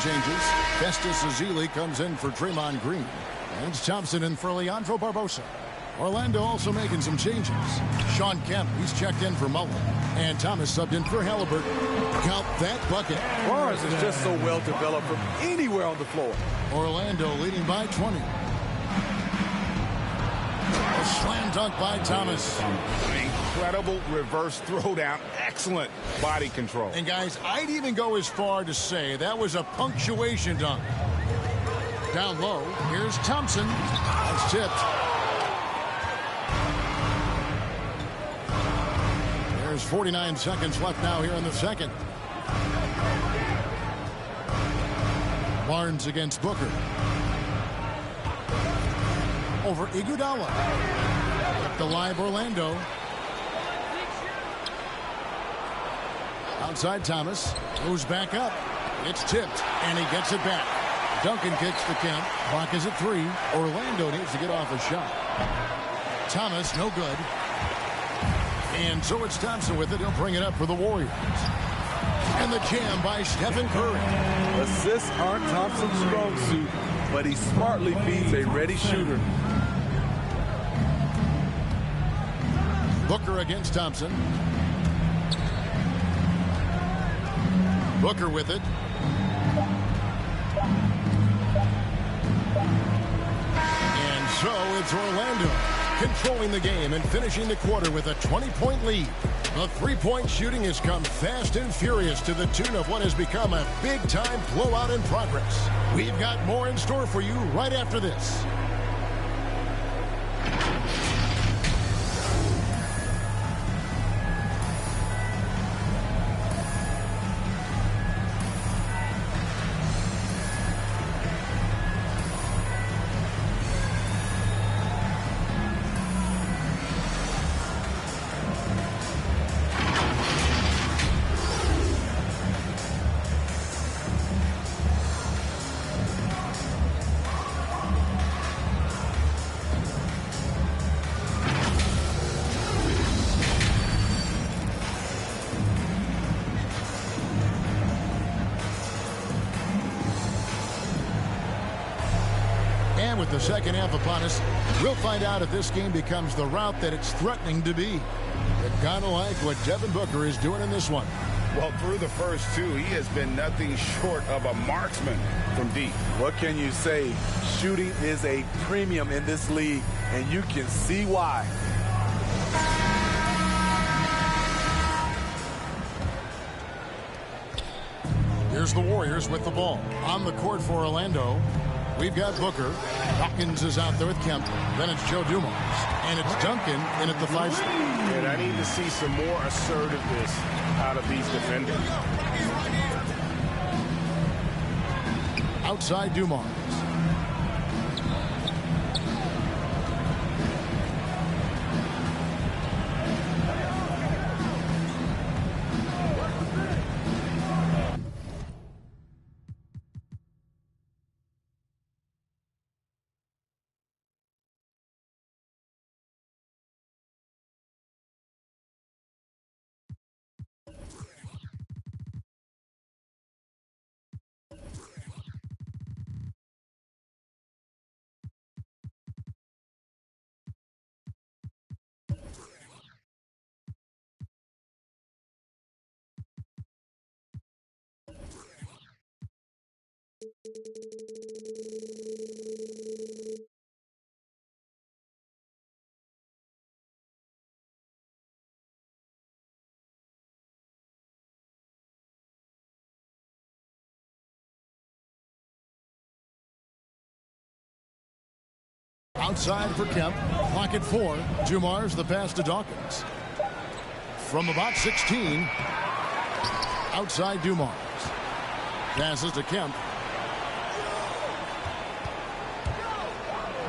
changes. Festus Ezeli comes in for Draymond Green. And it's Thompson in for Leandro Barbosa. Orlando also making some changes. Sean Kemp, he's checked in for Mullen. And Thomas subbed in for Halliburton. Count that bucket. Barnes is just so well developed from anywhere on the floor. Orlando leading by 20. A slam dunk by Thomas. Incredible reverse throwdown. Excellent body control. And guys, I'd even go as far to say that was a punctuation dunk. Down low, here's Thompson. It's tipped. There's 49 seconds left now here in the second. Barnes against Booker. Over Iguodala. Up the live Orlando. Outside Thomas. Goes back up. It's tipped. And he gets it back. Duncan kicks the Kemp. Clock is at 3. Orlando needs to get off a shot. Thomas, no good. And so it's Thompson with it. He'll bring it up for the Warriors. And the jam by Stephen Curry. Assists aren't Thompson's strong suit, but he smartly feeds a ready shooter. Booker against Thompson. Booker with it. And so it's Orlando controlling the game and finishing the quarter with a 20-point lead. The three-point shooting has come fast and furious to the tune of what has become a big-time blowout in progress. We've got more in store for you right after this. With the second half upon us, we'll find out if this game becomes the route that it's threatening to be. You're gonna like what Devin Booker is doing in this one. Well, through the first two, he has been nothing short of a marksman from deep. What can you say? Shooting is a premium in this league, and you can see why. Here's the Warriors with the ball. On the court for Orlando, we've got Booker. Hawkins is out there with Kemp. Then it's Joe Dumars. And it's Duncan in at the 5 spot. And I need to see some more assertiveness out of these defenders. Outside Dumars. Outside for Kemp. Clock at 4. Dumars the pass to Dawkins. From about 16. Outside Dumars. Passes to Kemp.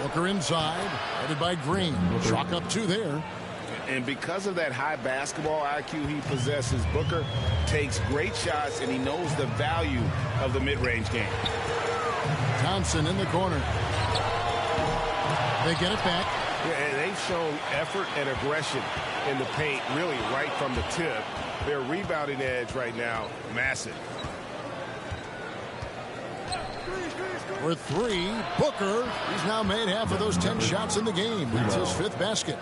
Booker inside. Headed by Green. Chalk up 2 there. And because of that high basketball IQ he possesses, Booker takes great shots, and he knows the value of the mid-range game. Thompson in the corner. They get it back. Yeah, and they've shown effort and aggression in the paint, really right from the tip. Their rebounding edge right now, massive. For three, Booker. He's now made half of those 10 shots in the game. It's his 5th basket.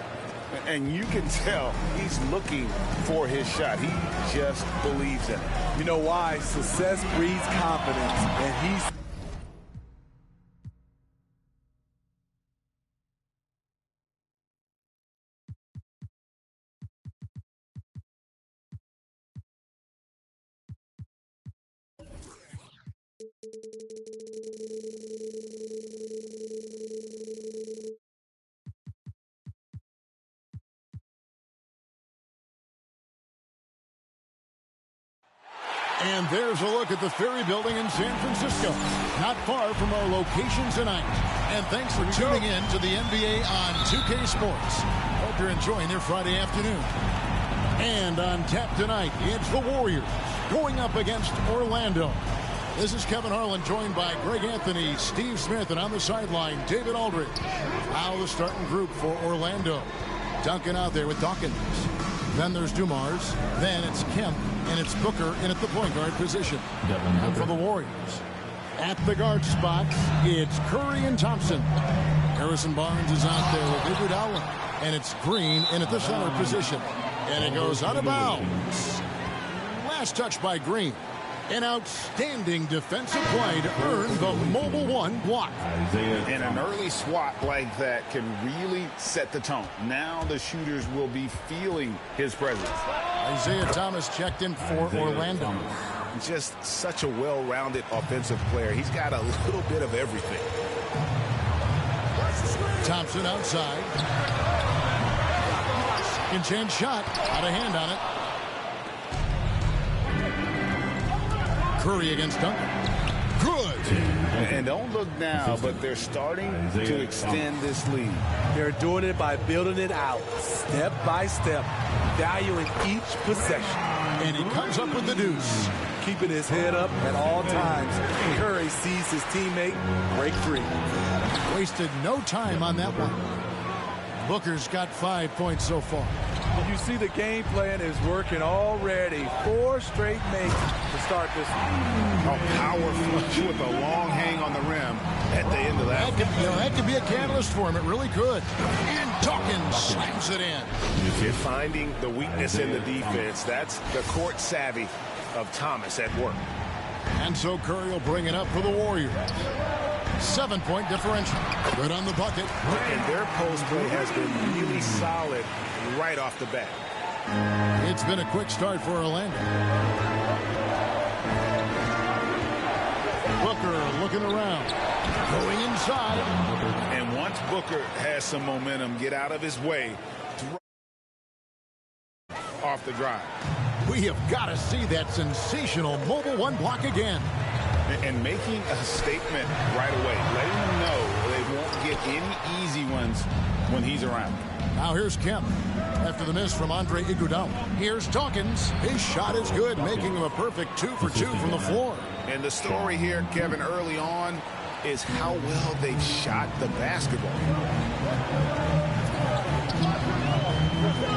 And you can tell he's looking for his shot. He just believes in it. You know why? Success breeds confidence, and he's... And there's a look at the Ferry Building in San Francisco, not far from our location tonight. And thanks for tuning in to the NBA on 2K Sports. Hope you're enjoying their Friday afternoon. And on tap tonight, it's the Warriors going up against Orlando. This is Kevin Harlan, joined by Greg Anthony, Steve Smith, and on the sideline, David Aldridge. Now the starting group for Orlando. Duncan out there with Dawkins. Then there's Dumars. Then it's Kemp. And it's Booker in at the point guard position. And for the Warriors, at the guard spot, it's Curry and Thompson. Harrison Barnes is out there with Iguodala. And it's Green in at the center position. And it goes out of bounds. Last touch by Green. An outstanding defensive play to earn the Mobile One block. And an early swat like that can really set the tone. Now the shooters will be feeling his presence. Isaiah Thomas checked in for Orlando. Just such a well-rounded offensive player. He's got a little bit of everything. Thompson outside. Can change shot. Out of hand on it. Curry against Duncan. Good. And don't look now, but they're starting to extend this lead. They're doing it by building it out, step by step, valuing each possession. And he comes up with the deuce. Keeping his head up at all times. Curry sees his teammate break free. Wasted no time on that one. Booker's got 5 points so far. You see the game plan is working already. 4 straight makes to start this. A power flush with a long hang on the rim at the end of that. That could be a catalyst for him. It really could. And Dawkins slams it in. You're finding the weakness in the defense. That's the court savvy of Thomas at work. And so Curry will bring it up for the Warriors. 7-point differential. Good on the bucket. And their post play has been really solid right off the bat. It's been a quick start for Orlando. Booker looking around. Going inside. And once Booker has some momentum, get out of his way. Off the drive. We have got to see that sensational Mobile One block again. And making a statement right away. Letting them know they won't get any easy ones when he's around. Now here's Kemp. After the miss from Andre Iguodala. Here's Dawkins. His shot is good, making him a perfect 2 for 2 from the floor. And the story here, Kevin, early on is how well they've shot the basketball.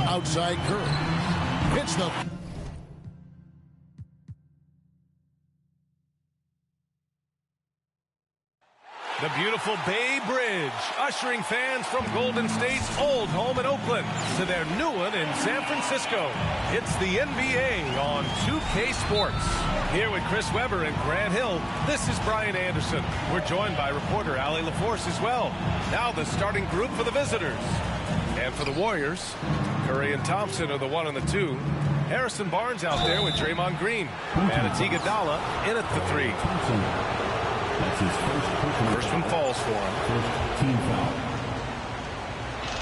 Outside Curry. Hits the... The beautiful Bay Bridge, ushering fans from Golden State's old home in Oakland to their new one in San Francisco. It's the NBA on 2K Sports. Here with Chris Webber and Grant Hill, this is Brian Anderson. We're joined by reporter Allie LaForce as well. Now the starting group for the visitors. And for the Warriors, Curry and Thompson are the 1 and the 2. Harrison Barnes out there with Draymond Green. And it's Iguodala in at the 3. That's his First one falls for him. First team foul.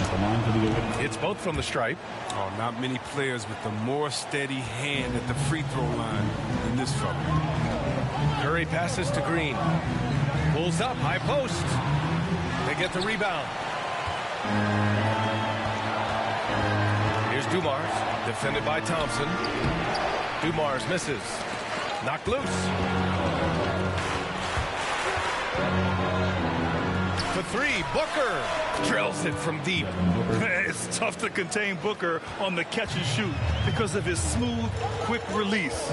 At the line for the open. It's both from the stripe. Oh, not many players with a more steady hand at the free throw line than this fella. Curry passes to Green. Pulls up, high post. They get the rebound. Here's Dumars, defended by Thompson. Dumars misses. Knocked loose. For 3, Booker drills it from deep. It's tough to contain Booker on the catch and shoot because of his smooth, quick release.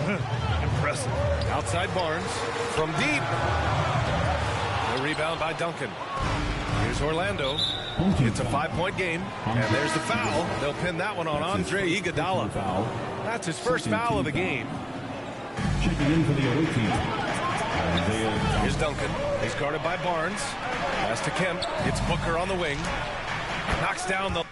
Impressive. Outside Barnes from deep. The rebound by Duncan. Here's Orlando. It's a 5-point game. And there's the foul. They'll pin that one on Andre Iguodala. That's his first foul of the game. Checking in for the away team. Here's Duncan. He's guarded by Barnes. Pass to Kemp. It's Booker on the wing. Knocks down the...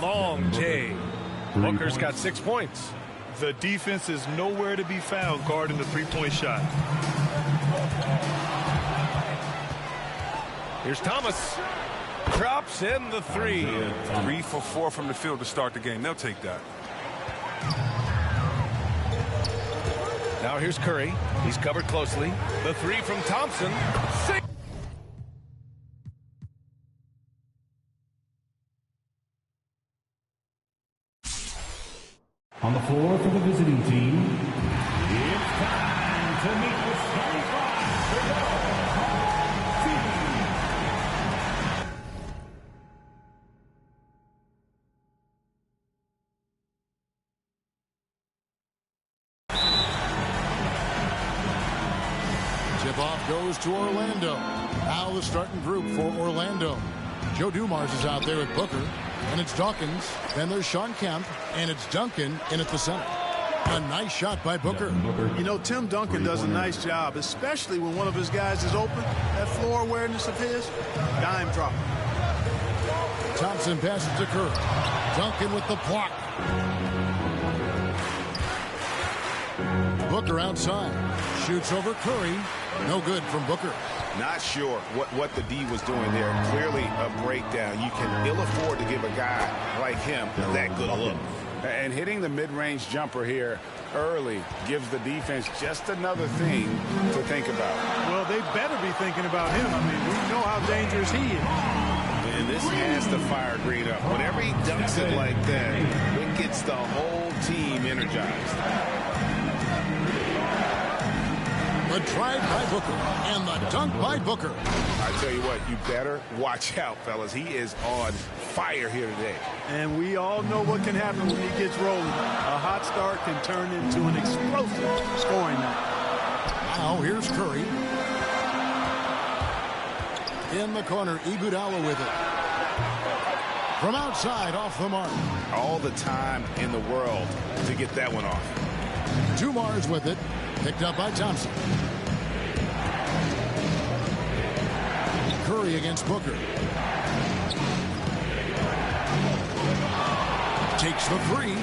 long J. Booker's got 6 points. The defense is nowhere to be found guarding the three-point shot. Here's Thomas. Drops in the 3. 3 for 4 from the field to start the game. They'll take that. Now here's Curry. He's covered closely. The 3 from Thompson. 6. On the floor for the visiting team, it's time to meet the starting five for the home team. Tip-off goes to Orlando. Now the starting group for Orlando. Joe Dumars is out there with Booker. And it's Dawkins. Then there's Sean Kemp. And it's Duncan in at the center. A nice shot by Booker. You know, Tim Duncan does a nice job, especially when one of his guys is open. That floor awareness of his, dime drop. Thompson passes to Curry. Duncan with the block. Booker outside. Shoots over Curry. No good from Booker. Not sure what the D was doing there. Clearly a breakdown. You can ill afford to give a guy like him that good a look. And hitting the mid-range jumper here early gives the defense just another thing to think about. Well, they better be thinking about him. I mean, we know how dangerous he is. And this has to fire Green up. Whenever he dunks it like that, it gets the whole team energized. The drive by Booker and the dunk by Booker. I tell you what, you better watch out, fellas. He is on fire here today. And we all know what can happen when he gets rolling. A hot start can turn into an explosive scoring night. Now here's Curry. In the corner, Iguodala with it. From outside, off the mark. All the time in the world to get that one off. Dumars with it. Picked up by Thompson. Curry against Booker. Takes the 3.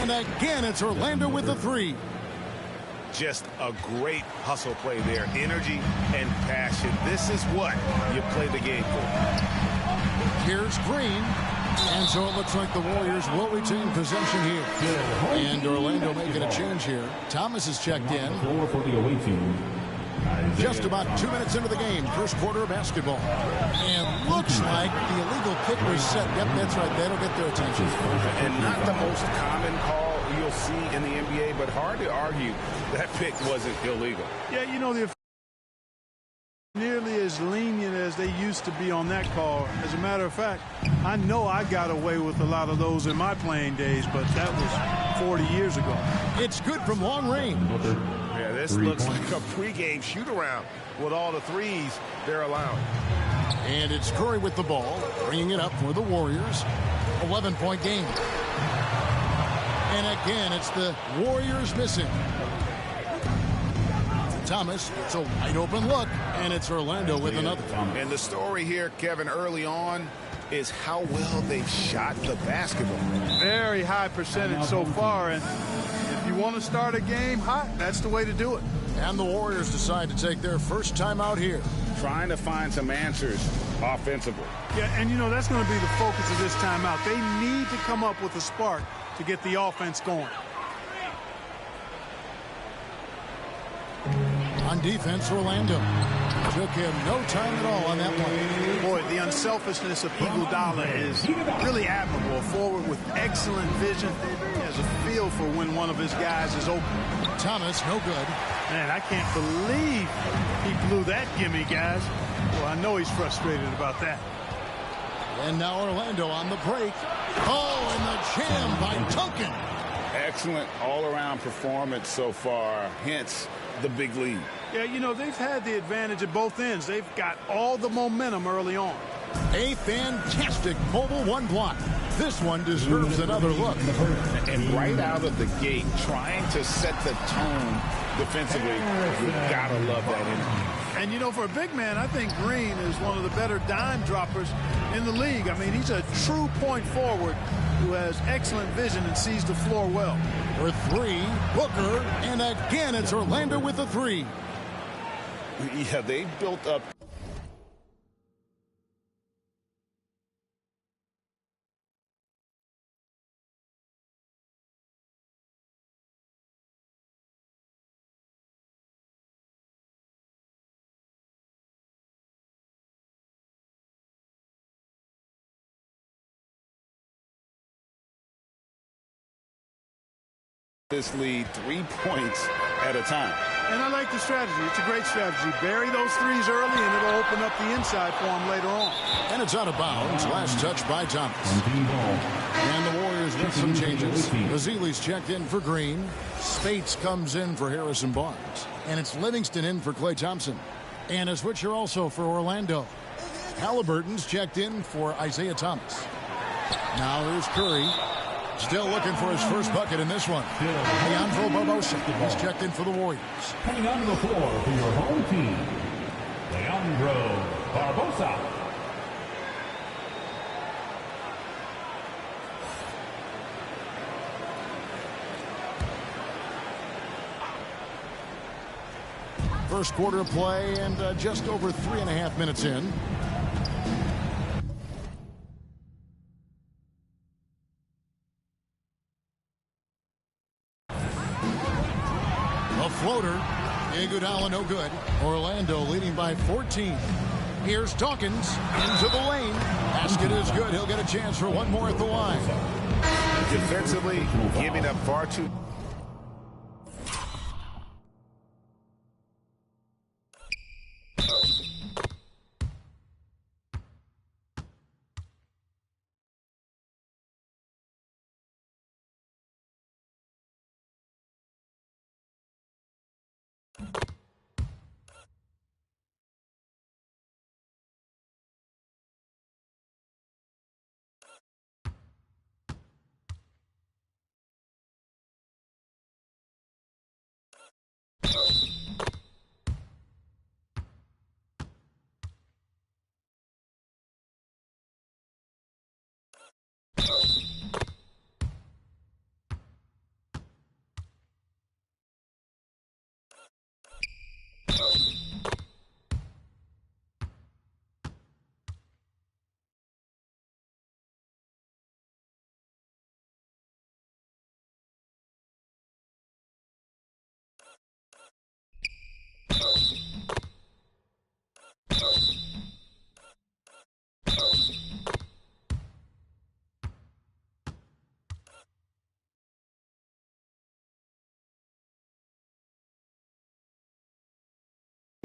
And again, it's Orlando with the 3. Just a great hustle play there. Energy and passion. This is what you play the game for. Here's Green. And so it looks like the Warriors will retain possession here. And Orlando making a change here. Thomas is checked in. For the away team. Just about 2 minutes into the game, first quarter of basketball. And looks like the illegal kick was set. Yep, that's right. That'll get their attention. And not the most common call you'll see in the NBA, but hard to argue that pick wasn't illegal. Yeah, you know, the nearly as lenient as they used to be on that call. As a matter of fact, I know I got away with a lot of those in my playing days, but that was 40 years ago. It's good from long range. Yeah, this looks like a pregame shoot-around with all the threes they're allowing. And it's Curry with the ball, bringing it up for the Warriors. 11-point game. And again, it's the Warriors missing. Thomas, it's a wide open look, and it's Orlando with another. And the story here, Kevin, early on is how well they've shot the basketball. Very high percentage so far, and if you want to start a game hot, that's the way to do it. And the Warriors decide to take their first time out here. Trying to find some answers offensively. Yeah, and you know, that's going to be the focus of this timeout. They need to come up with a spark to get the offense going. On defense, Orlando. Took him no time at all on that one. Boy, the unselfishness of Iguodala is really admirable. Forward with excellent vision. He has a feel for when one of his guys is open. Thomas, no good. Man, I can't believe he blew that gimme, guys. Well, I know he's frustrated about that. And now Orlando on the break. Oh, and the jam by Duncan. Excellent all-around performance so far, hence the big lead. Yeah, you know, they've had the advantage at both ends. They've got all the momentum early on. A fantastic mobile one block. This one deserves another look. And right out of the gate, trying to set the tone defensively, you gotta love that energy. And, you know, for a big man, I think Green is one of the better dime droppers in the league. I mean, he's a true point forward who has excellent vision and sees the floor well. For three, Booker, and again it's Orlando with the three. Yeah, they built up. This lead 3 points at a time. And I like the strategy. It's a great strategy. Bury those threes early, and it'll open up the inside for him later on. And it's out of bounds. Last touch by Thomas. And the Warriors with some changes. Bazili's checked in for Green. Spates comes in for Harrison Barnes. And it's Livingston in for Klay Thompson. And a switcher also for Orlando. Halliburton's checked in for Isaiah Thomas. Now here's Curry. Still looking for his first bucket in this one. Leandro Barbosa has checked in for the Warriors. Coming onto the floor for your home team, Leandro Barbosa. First quarter of play and just over 3.5 minutes in. Floater. Iguodala no good. Orlando leading by 14. Here's Dawkins into the lane. Basket is good. He'll get a chance for one more at the line. Defensively, giving up far too.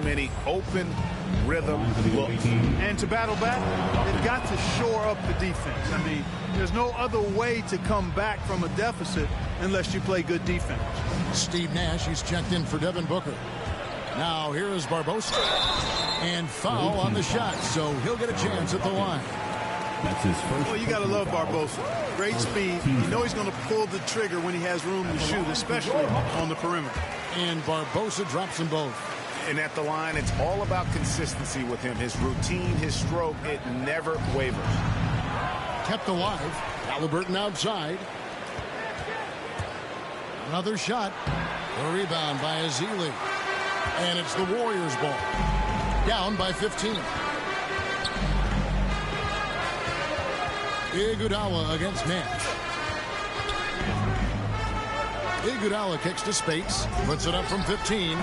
Many open rhythm looks. And to battle back, they've got to shore up the defense. I mean, there's no other way to come back from a deficit unless you play good defense. Steve Nash, he's checked in for Devin Booker. Now here is Barbosa. And foul on the shot, so he'll get a chance at the line. That's his first. Well, you got to love Barbosa. Great speed. You know he's going to pull the trigger when he has room to shoot, especially on the perimeter. And Barbosa drops them both. And at the line, it's all about consistency with him. His routine, his stroke, it never wavers. Kept alive. Halliburton outside. Another shot. The rebound by Azili. And it's the Warriors' ball. Down by 15. Iguodala against Nash. Iguodala kicks to Spates. Puts it up from 15.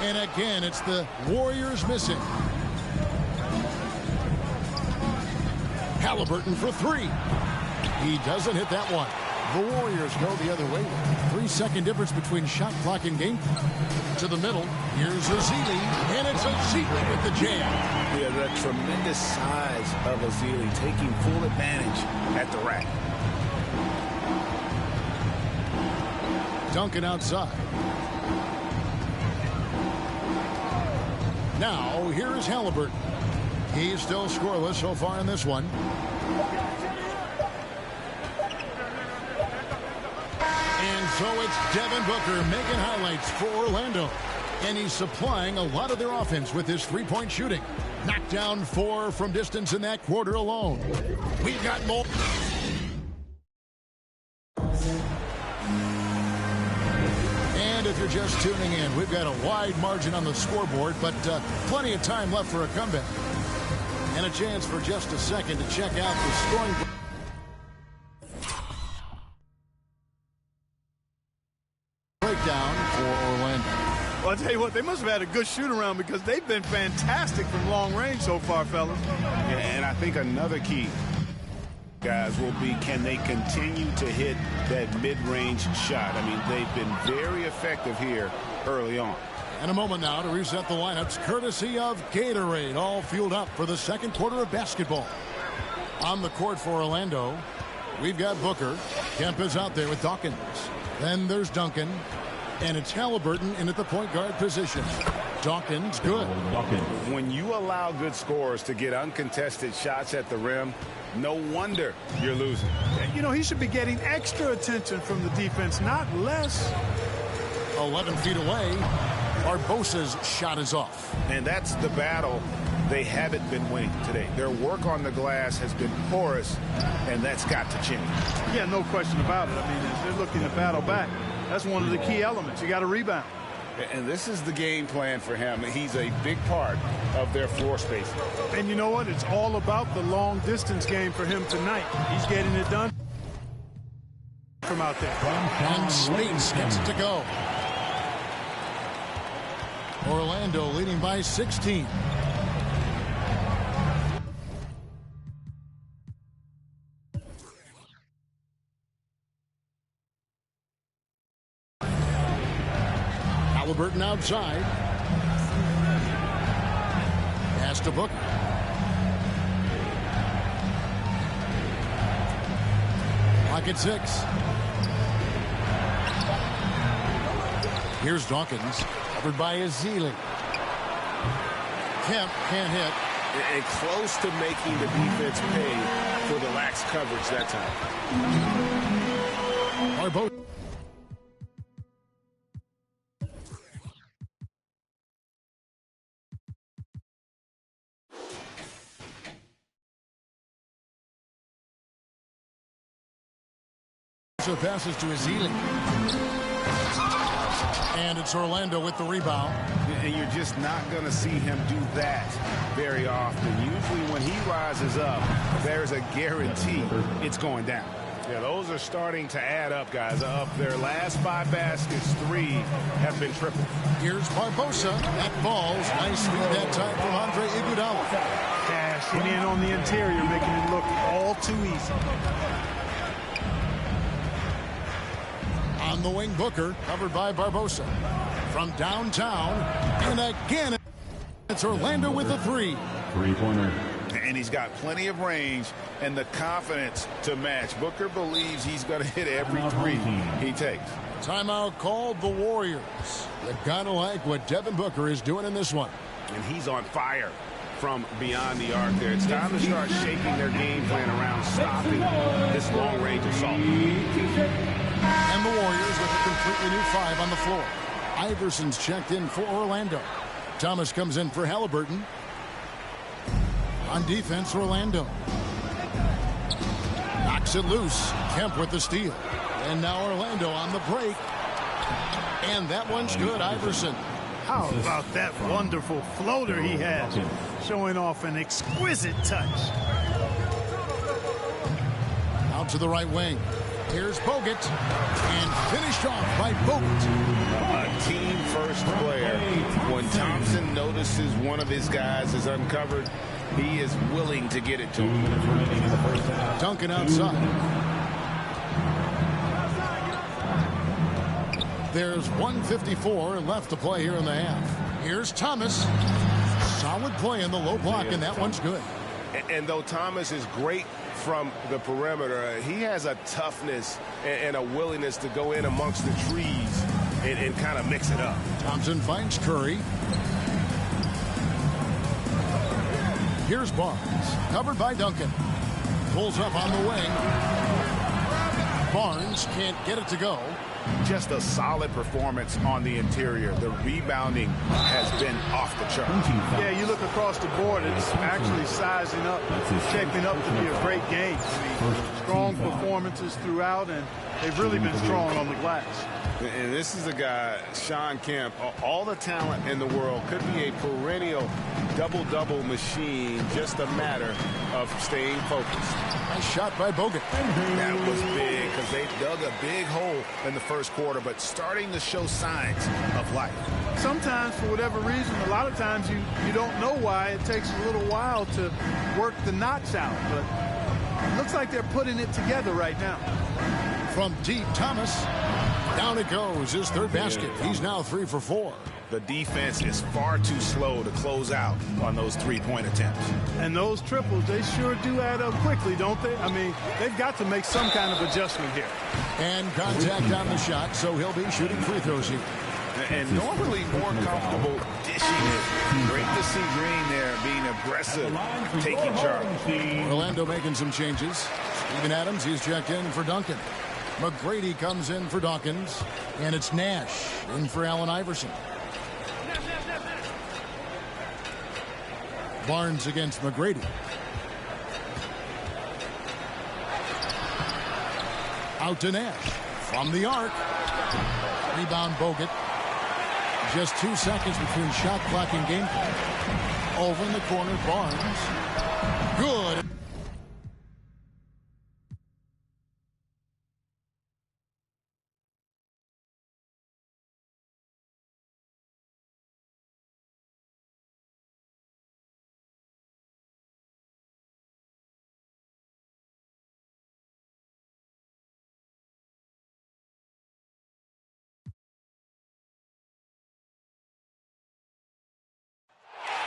And again, it's the Warriors missing. Halliburton for three. He doesn't hit that one. The Warriors go the other way. 3-second difference between shot clock and game. To the middle. Here's Ezeli. And it's Ezeli with the jam. Yeah, the tremendous size of Ezeli taking full advantage at the rack. Duncan outside. Now, here's Halliburton. He's still scoreless so far in this one. And so it's Devin Booker making highlights for Orlando. And he's supplying a lot of their offense with his three-point shooting. Knocked down 4 from distance in that quarter alone. We've got more. And if you're just tuning in, we've got a wide margin on the scoreboard, but plenty of time left for a comeback. And a chance for just a second to check out the scoring. Breakdown for Orlando. Well, I'll tell you what, they must have had a good shoot-around because they've been fantastic from long range so far, fellas. Yeah, and I think another key, guys, will be can they continue to hit that mid-range shot? I mean, they've been very effective here early on. And a moment now to reset the lineups, courtesy of Gatorade, all fueled up for the second quarter of basketball. On the court for Orlando, we've got Booker. Kemp is out there with Dawkins. Then there's Duncan. And it's Halliburton in at the point guard position. Dawkins, good. When you allow good scorers to get uncontested shots at the rim, no wonder you're losing. You know, he should be getting extra attention from the defense, not less. 11 feet away. Barbosa's shot is off. And that's the battle they haven't been winning today. Their work on the glass has been porous, and that's got to change. Yeah, no question about it. I mean, as they're looking to battle back, that's one of the key elements. You got to rebound. And this is the game plan for him. He's a big part of their floor space. And you know what? It's all about the long distance game for him tonight. He's getting it done from out there. And Speights gets it to go. Orlando leading by 16. Halliburton outside. Pass to Booker. Pocket 6. Here's Dawkins. Covered by Ezeli. Kemp can't hit. And close to making the defense pay for the lax coverage that time. Barbosa. So passes to Ezeli. And it's Orlando with the rebound. And you're just not going to see him do that very often. Usually when he rises up, there's a guarantee it's going down. Yeah, those are starting to add up, guys. Of their last 5 baskets, 3 have been triple. Here's Barbosa. That ball's nice read that time from Andre Iguodala. Dashing in on the interior, making it look all too easy. On the wing, Booker, covered by Barbosa. From downtown, and again, it's Orlando with a 3. Three-pointer. And he's got plenty of range and the confidence to match. Booker believes he's going to hit every 3 he takes. Timeout called the Warriors. You gotta like what Devin Booker is doing in this one. And he's on fire from beyond the arc there. It's time to start shaking their game plan around stopping this long-range assault. And the Warriors with a completely new 5 on the floor. Iverson's checked in for Orlando. Thomas comes in for Halliburton. On defense, Orlando. Knocks it loose. Kemp with the steal. And now Orlando on the break. And that one's good, Iverson. How about that wonderful floater he has? Showing off an exquisite touch. Out to the right wing. Here's Bogut, and finished off by Bogut. A team-first player. When Thompson notices one of his guys is uncovered, he is willing to get it to him. Duncan outside. There's 1:54 left to play here in the half. Here's Thomas. Solid play in the low block, and that one's good. And though Thomas is great from the perimeter, he has a toughness and a willingness to go in amongst the trees and kind of mix it up. Thompson finds Curry. Here's Barnes, covered by Duncan. Pulls up on the wing. Barnes can't get it to go. Just a solid performance on the interior. The rebounding has been off the chart. Yeah, you look across the board, it's actually sizing up, shaping up to be a great game. I mean, strong performances throughout, and they've really been strong on the glass. And this is a guy, Sean Kemp, all the talent in the world, could be a perennial double-double machine, just a matter of staying focused. Nice shot by Bogut. That was big because they dug a big hole in the first quarter, but starting to show signs of life. Sometimes, for whatever reason, a lot of times you don't know why. It takes a little while to work the knots out, but it looks like they're putting it together right now. From deep, Thomas. Down it goes, his third basket. He's now 3 for 4. The defense is far too slow to close out on those three-point attempts. And those triples, they sure do add up quickly, don't they? I mean, they've got to make some kind of adjustment here. And contact on the shot, so he'll be shooting free throws here. And normally more comfortable dishing it. Great to see Green there being aggressive, taking charge. Orlando making some changes. Steven Adams, he's checked in for Duncan. McGrady comes in for Dawkins. And it's Nash in for Allen Iverson. Barnes against McGrady. Out to Nash. From the arc. Rebound Bogut. Just 2 seconds between shot clock and game clock. Over in the corner, Barnes. Good.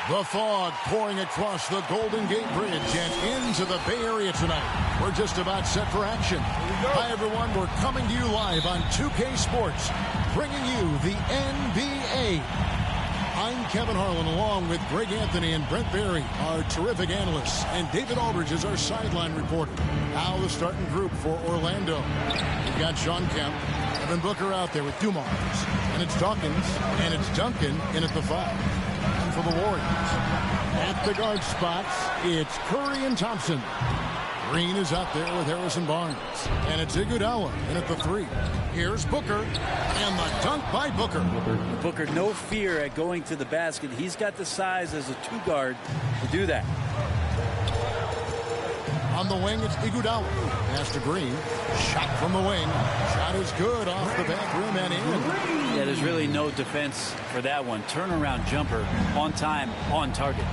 The fog pouring across the Golden Gate Bridge and into the Bay Area tonight. We're just about set for action. Hi, everyone. We're coming to you live on 2K Sports, bringing you the NBA. I'm Kevin Harlan, along with Greg Anthony and Brent Barry, our terrific analysts, and David Aldridge is our sideline reporter. Now the starting group for Orlando. We've got Sean Kemp, Evan Booker out there with Dumars, and it's Dawkins, and it's Duncan in at the 5. For the Warriors. At the guard spots, it's Curry and Thompson. Green is out there with Harrison Barnes. And it's Iguodala in at the 3. Here's Booker, and the dunk by Booker. Booker, no fear at going to the basket. He's got the size as a 2-guard to do that. On the wing, it's Iguodala. Pass to Green. Shot from the wing. Shot is good off the back rim and in. Yeah, there's really no defense for that one. Turnaround jumper on time, on target.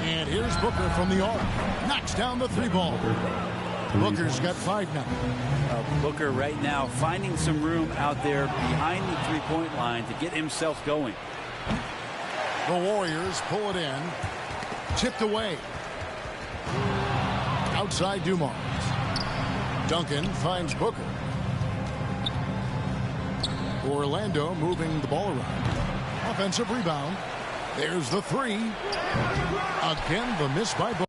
And here's Booker from the arc. Knocks down the 3-ball. Booker's got 5 now. Booker right now finding some room out there behind the 3-point line to get himself going. The Warriors pull it in. Tipped away. Outside Dumars. Duncan finds Booker. Orlando moving the ball around. Offensive rebound. There's the 3. Again, the miss by Booker.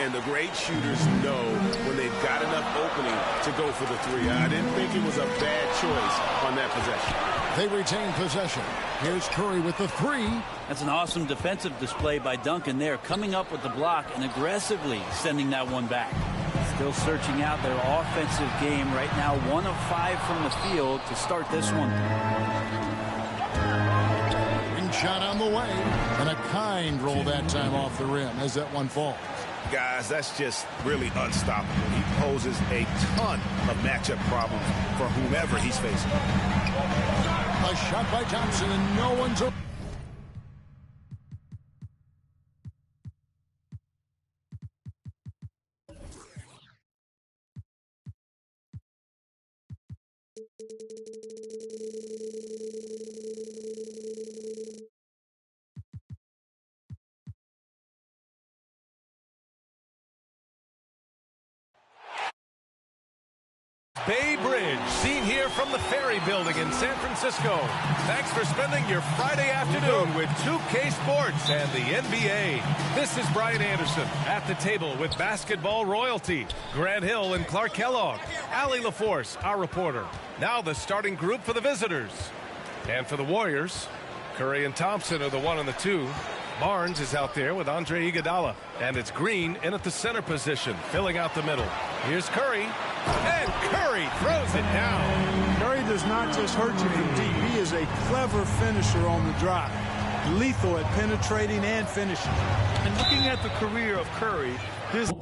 And the great shooters know when they've got enough opening to go for the 3. I didn't think it was a bad choice on that possession. They retain possession. Here's Curry with the 3. That's an awesome defensive display by Duncan there, coming up with the block and aggressively sending that one back. Still searching out their offensive game right now. 1 of 5 from the field to start this one. Ring shot on the way. And a kind roll that time off the rim as that one falls. Guys, that's just really unstoppable. He poses a ton of matchup problems for whomever he's facing. A shot by Thompson, and no one's open. Bay Bridge, seen here from the Ferry Building in San Francisco. Thanks for spending your Friday afternoon with 2K Sports and the NBA. This is Brian Anderson at the table with basketball royalty. Grant Hill and Clark Kellogg. Allie LaForce, our reporter. Now the starting group for the visitors. And for the Warriors, Curry and Thompson are the 1 and the 2. Barnes is out there with Andre Iguodala. And it's Green in at the center position, filling out the middle. Here's Curry. And Curry throws it down. Curry does not just hurt you from deep. He is a clever finisher on the drive. Lethal at penetrating and finishing. And looking at the career of Curry, his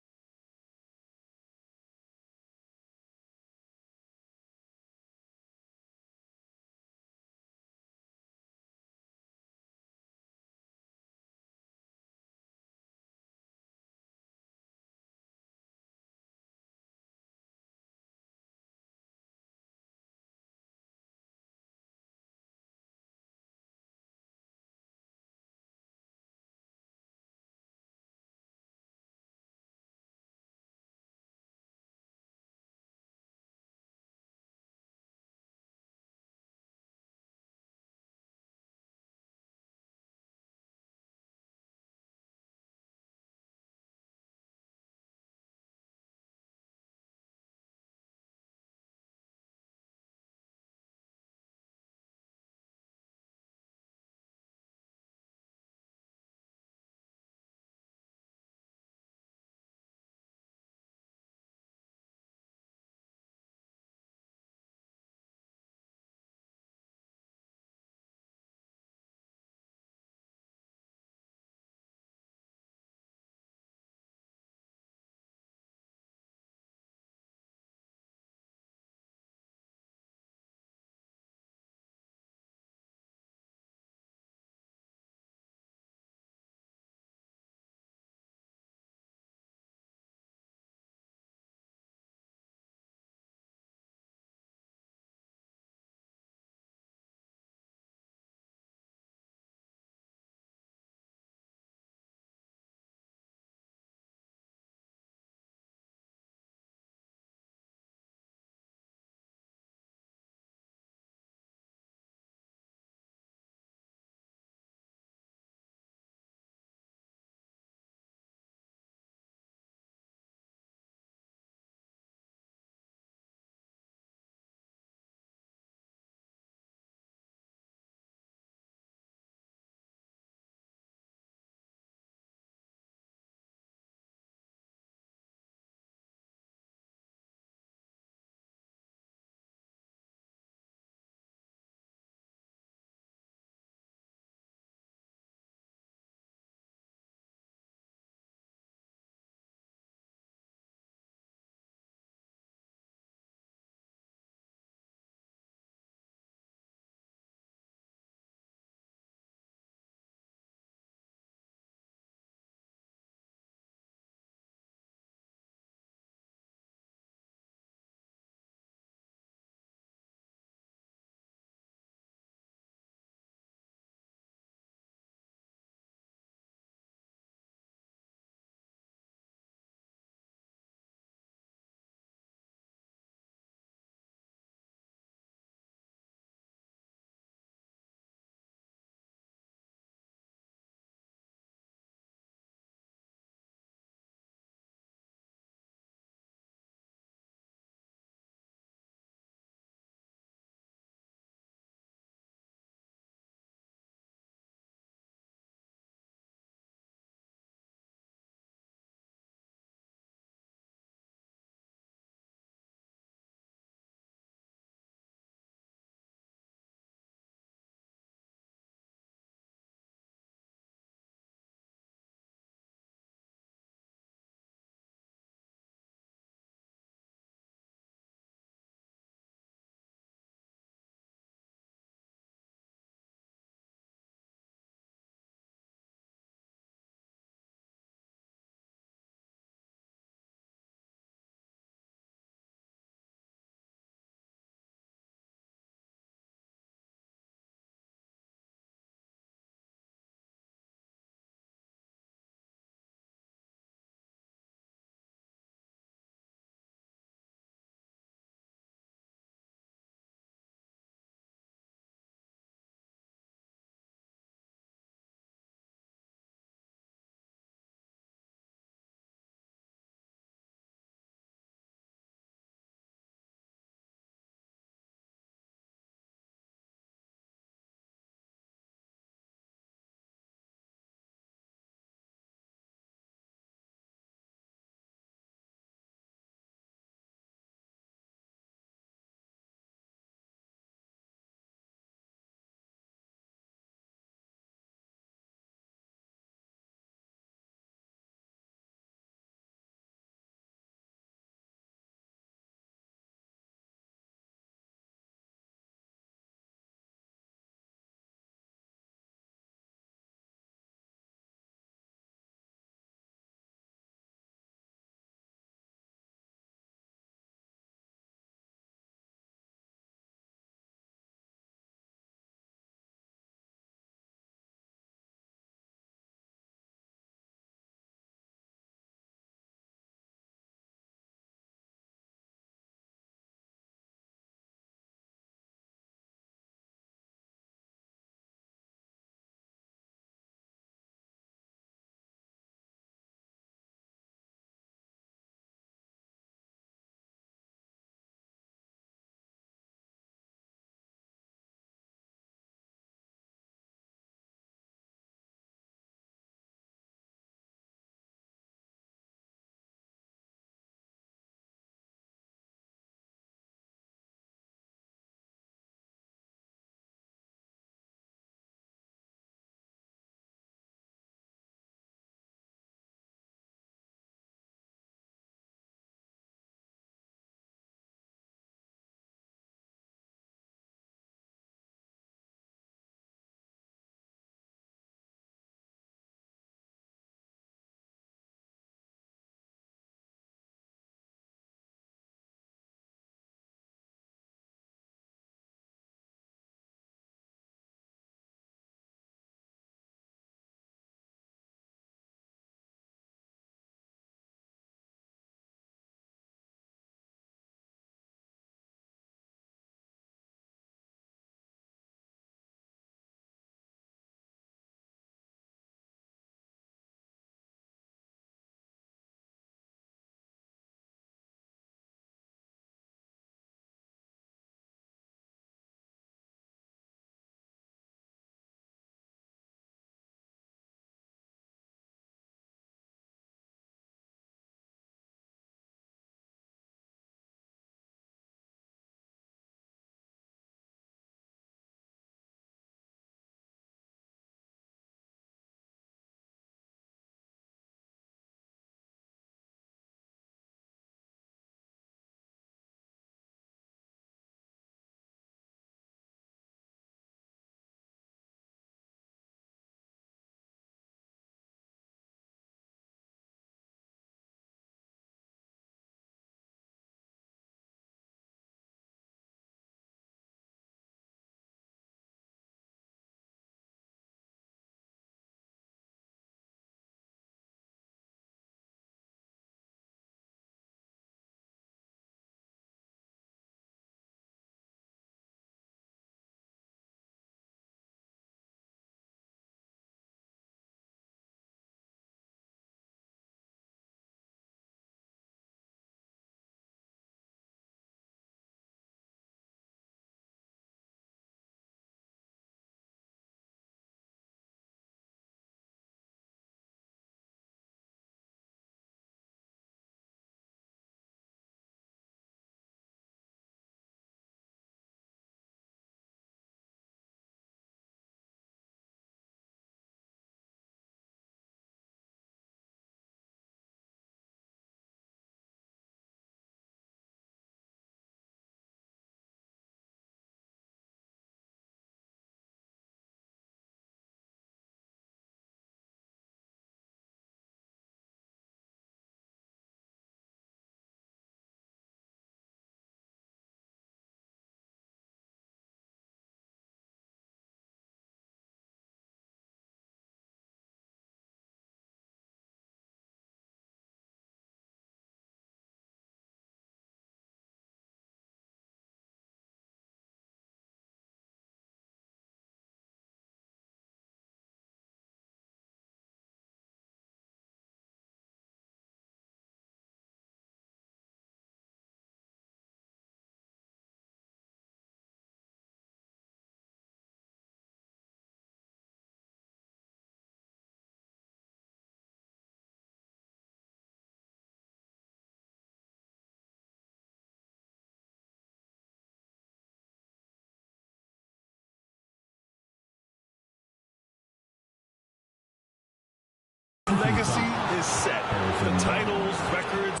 legacy is set. The titles, records.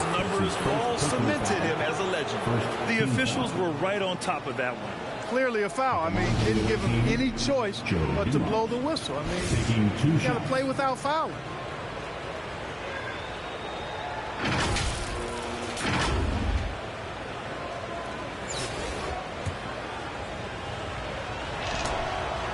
Numbers all cemented him as a legend. The officials were right on top of that one. Clearly a foul. I mean, didn't give him any choice but to blow the whistle. I mean, you got to play without fouling.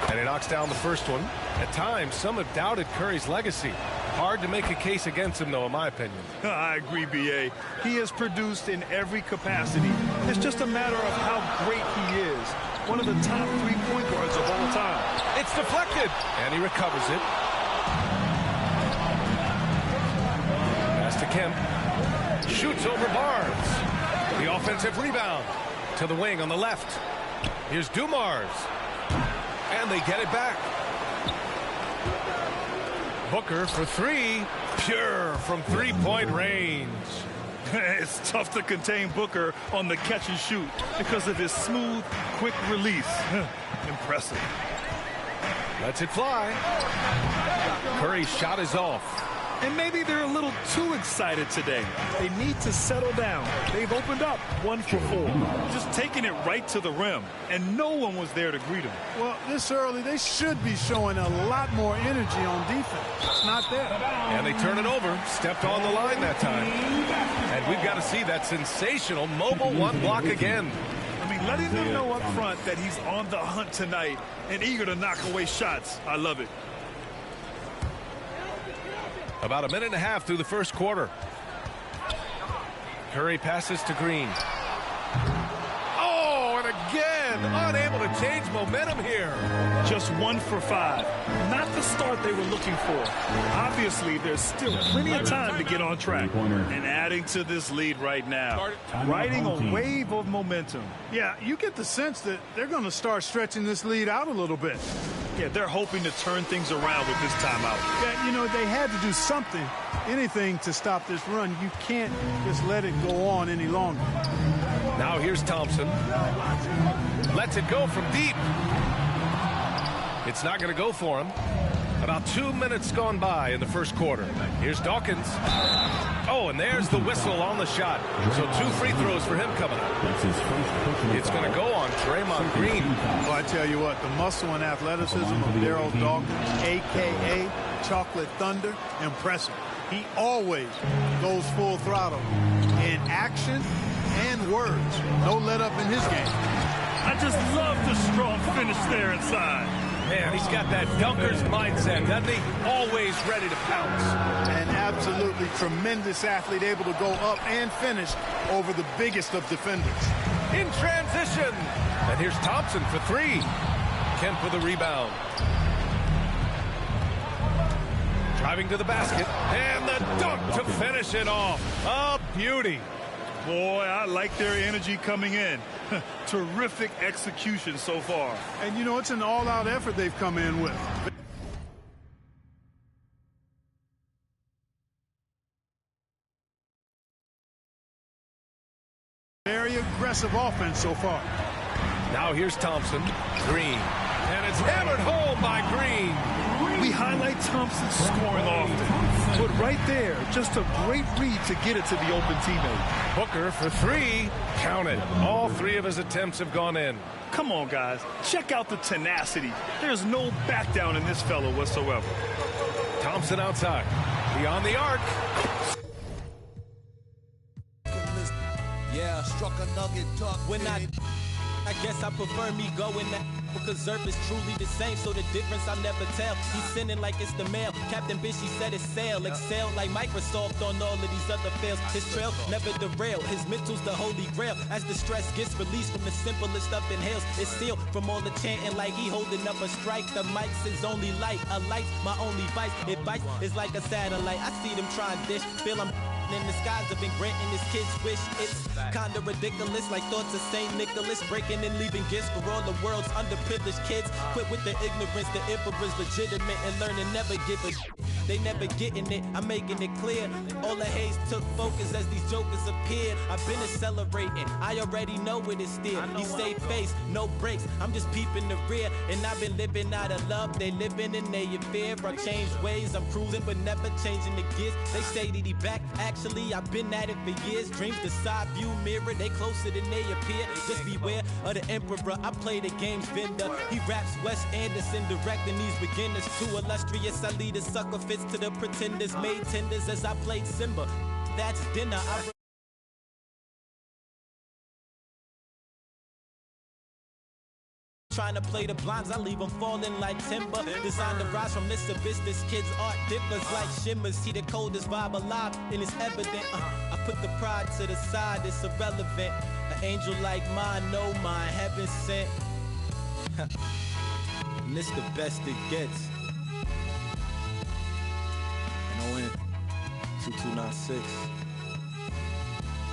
And he knocks down the first one. At times, some have doubted Curry's legacy. Hard to make a case against him, though, in my opinion. I agree, B.A. He has produced in every capacity. It's just a matter of how great he is. One of the top 3 point guards of all time. It's deflected, and he recovers it. Pass to Kemp. Shoots over Barnes. The offensive rebound to the wing on the left. Here's Dumars. And they get it back. Booker for 3. Pure from 3-point range. It's tough to contain Booker on the catch and shoot because of his smooth, quick release. Impressive. Lets it fly. Curry's shot is off. And maybe they're a little too excited today. They need to settle down. They've opened up 1 for 4. Just taking it right to the rim. And no one was there to greet him. Well, this early, they should be showing a lot more energy on defense. It's not there. And they turn it over. Stepped on the line that time. And we've got to see that sensational mobile 1 block again. I mean, letting them know up front that he's on the hunt tonight and eager to knock away shots. I love it. About a minute and a half through the first quarter. Curry passes to Green. Oh, and again, unable to change momentum here. Just 1 for 5. Not the start they were looking for. Obviously, there's still plenty of time to get on track. And adding to this lead right now, riding a wave of momentum. Yeah, you get the sense that they're going to start stretching this lead out a little bit. Yeah, they're hoping to turn things around with this timeout. Yeah, you know, they had to do something, anything to stop this run. You can't just let it go on any longer. Now here's Thompson. Lets it go from deep. It's not going to go for him. About 2 minutes gone by in the first quarter. Here's Dawkins. Oh, and there's the whistle on the shot. So 2 free throws for him coming up. It's going to go on Draymond Green. Well, I tell you what, the muscle and athleticism of Daryl Dawkins, a.k.a. Chocolate Thunder, impressive. He always goes full throttle in action and words. No let up in his game. I just love the strong finish there inside. Man, he's got that dunker's mindset, doesn't he? Always ready to pounce. An absolutely tremendous athlete, able to go up and finish over the biggest of defenders. In transition. And here's Thompson for 3. Kemp with a rebound. Driving to the basket. And the dunk to finish it off. A beauty. Boy, I like their energy coming in. Terrific execution so far. And, you know, it's an all-out effort they've come in with. Very aggressive offense so far. Now here's Thompson. Green. And it's hammered home by Green. We highlight Thompson's scoring often. But right there, just a great read to get it to the open teammate. Booker for 3. Counted. All 3 of his attempts have gone in. Come on, guys. Check out the tenacity. There's no back down in this fellow whatsoever. Thompson outside. Beyond the arc. Yeah, struck a nugget, duck. I guess I prefer me going that because Zerp is truly the same, so the difference I never tell. He's sending like it's the mail. Captain Bishy said it's sail. Excel like Microsoft on all of these other fails. His trail never derail. His mental's the holy grail. As the stress gets released from the simplest stuff inhales, it's sealed from all the chanting like he holding up a strike. The mic's his only light. A light's my only vice. It bites, it's like a satellite. I see them trying dish, feel I'm threatening the skies have been granting this kid's wish. It's kinda ridiculous, like thoughts of St. Nicholas, breaking and leaving gifts for all the world's underprivileged kids. Quit with the ignorance, the emperor's legitimate, and learning never give a they never getting it, I'm making it clear. All the haze took focus as these jokers appeared. I've been accelerating, I already know it is still. He stay face, no brakes, I'm just peeping the rear. And I've been living out of love, they living in their fear. I changed ways, I'm cruising but never changing the gears. They say that he back, actually I've been at it for years. Dreams the side view mirror, they closer than they appear. Just beware of the emperor, I play the game's vendor. He raps Wes Anderson, directing these beginners. Too illustrious, I lead a sucker fits to the pretenders. Made tenders as I played Simba, that's dinner. Trying to play the blinds, I leave them falling like timber. Designed to rise from this abyss, this kid's art differs like shimmers. See the coldest vibe alive, and it's evident. I put the pride to the side, it's irrelevant. An angel like mine, no mine, heaven sent. And this the best it gets. And ON 2296.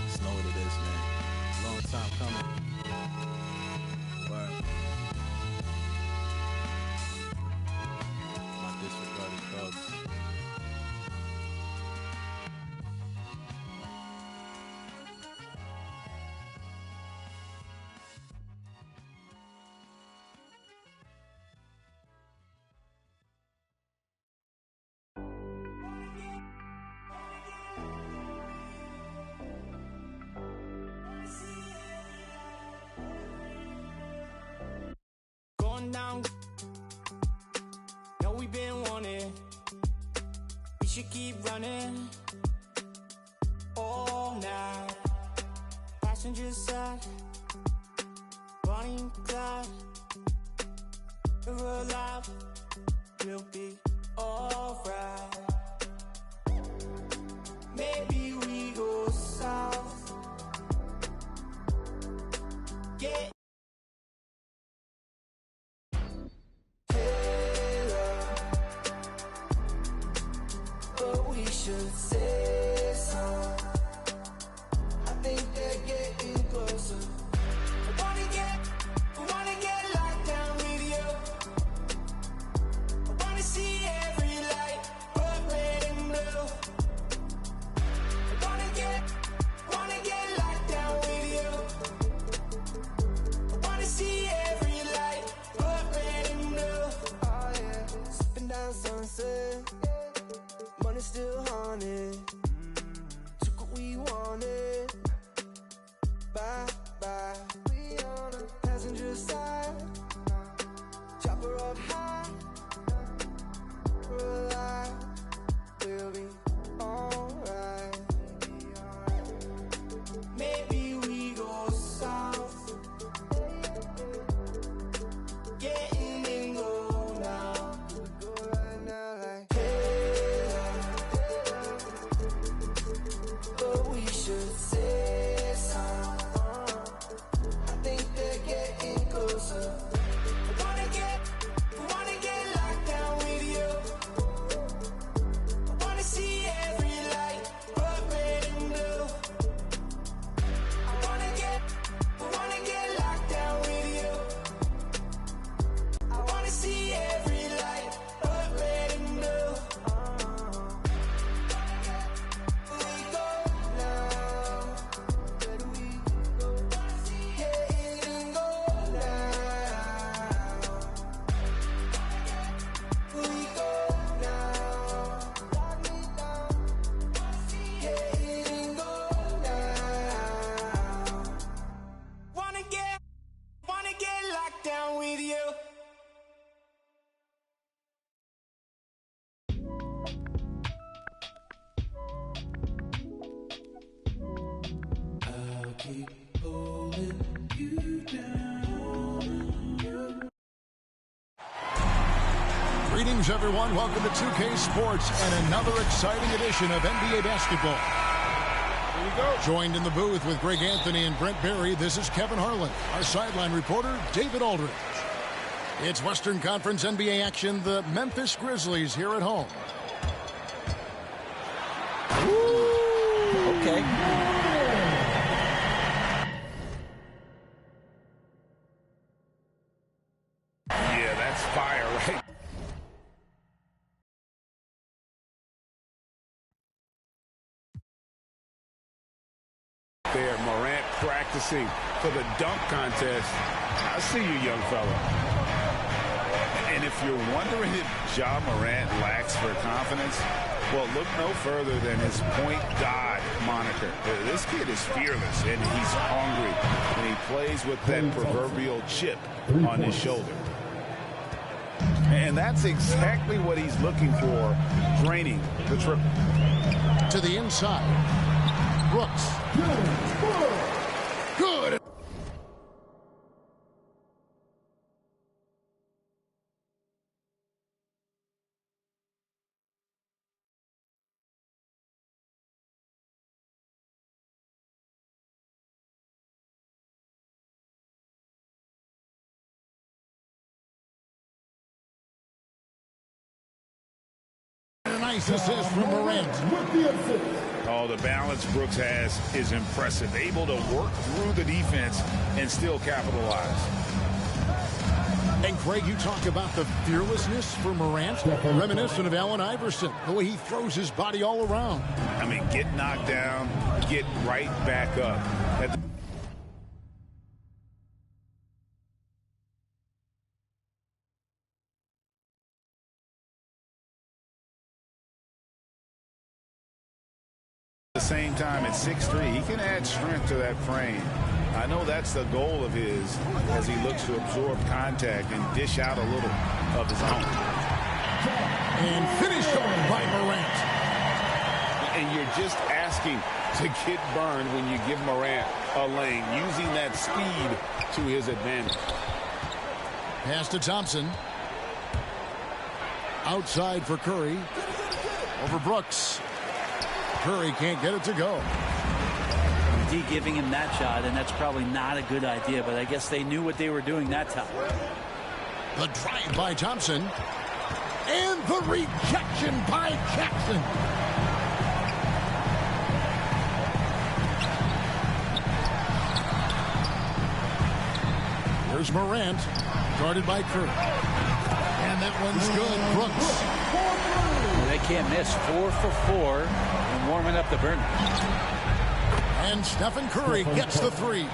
Just know what it is, man. Long time coming. Word. My disregarded thugs. Down. Know we been wanting. We should keep running all night. Passenger side, Bonnie and Clyde. We're alive, we'll be alright. Maybe we go south. Yeah. Should say so. I think they're getting closer. I wanna get locked down with you. I wanna see every light, but red and blue. I wanna get locked down with you. I wanna see every light, but red and blue. Oh yeah, sipping down sunset. Money still haunted. Took what we wanted. Bye bye. We on the passenger side. Chopper up high. We're alive. We'll be alright. Maybe we go south. Getting in go now. Go right now like we should say so. I think they're getting closer. I wanna get locked down with you. I wanna see every light, but red and blue. I wanna get locked down with you. I wanna see every light, but red and blue. Wanna get locked down with you. I'll keep holding you down. Greetings, everyone. Welcome to 2K Sports and another exciting edition of NBA basketball. Here we go. Joined in the booth with Greg Anthony and Brent Berry, this is Kevin Harlan. Our sideline reporter, David Aldridge. It's Western Conference NBA action. The Memphis Grizzlies here at home. Woo! Okay. Yeah, that's fire, right? There, Morant practicing for the dunk contest. I see you, young fella. And if you're wondering if Ja Morant lacks for confidence, well, look no further than his point God moniker. This kid is fearless, and he's hungry, and he plays with that proverbial chip on his shoulder. And that's exactly what he's looking for, draining the triple. To the inside. Brooks. Good. A nice assist from Morant. Oh, the balance Brooks has is impressive. Able to work through the defense and still capitalize. And Craig, you talk about the fearlessness for Morant, reminiscent of Allen Iverson, the way he throws his body all around. I mean, get knocked down, get right back up. At the same time, at 6'3", he can add strength to that frame. I know that's the goal of his as he looks to absorb contact and dish out a little of his own. And finished by Morant. And you're just asking to get burned when you give Morant a lane, using that speed to his advantage. Pass to Thompson. Outside for Curry. Over Brooks. Curry can't get it to go. D giving him that shot, and that's probably not a good idea, but I guess they knew what they were doing that time. The drive by Thompson. And the rejection by Jackson. Here's Morant, guarded by Curry. And that one's good. Brooks. They can't miss. 4 for 4 and warming up the burner. And Stephen Curry gets the three.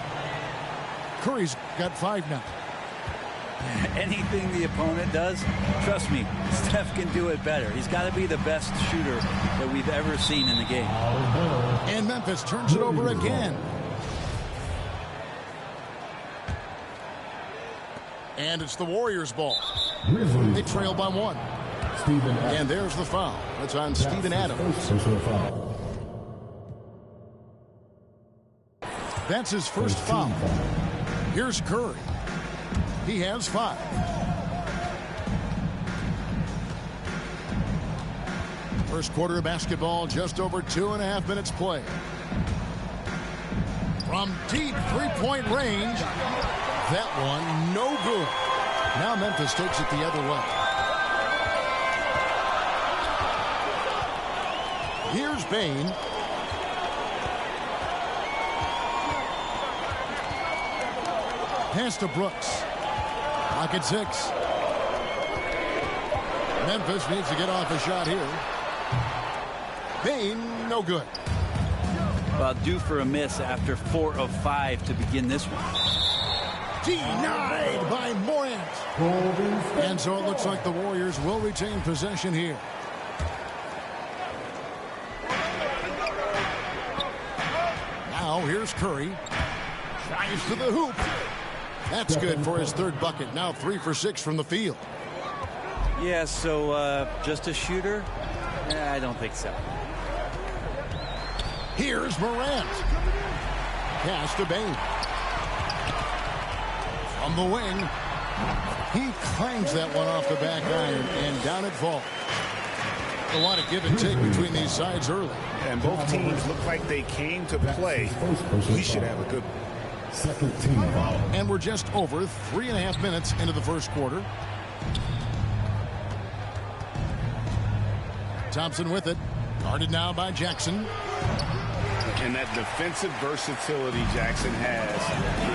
Curry's got 5 now. Anything the opponent does, trust me, Steph can do it better. He's got to be the best shooter that we've ever seen in the game. And Memphis turns it over again. And it's the Warriors' ball. They trail by 1. And there's the foul. That's on Steven Adams. That's his first foul. Here's Curry. He has 5. First quarter of basketball, just over 2.5 minutes play. From deep three-point range, that one no good. Now Memphis takes it the other way. Here's Bain. Pass to Brooks. Clock at 6. Memphis needs to get off a shot here. Bain, no good. Well, due for a miss after 4 of 5 to begin this one. Denied by Morant. And so it looks like the Warriors will retain possession here. Now here's Curry. Drives to the hoop. That's good for his 3rd bucket. Now 3 for 6 from the field. Yeah, so just a shooter? I don't think so. Here's Morant. Pass to Bain. From the wing. He claims that one off the back iron, and down it falls. A lot of give and take between these sides early. And both teams look like they came to play. We should have a good one. Second team. And we're just over 3.5 minutes into the first quarter. Thompson with it. Guarded now by Jackson. And that defensive versatility Jackson has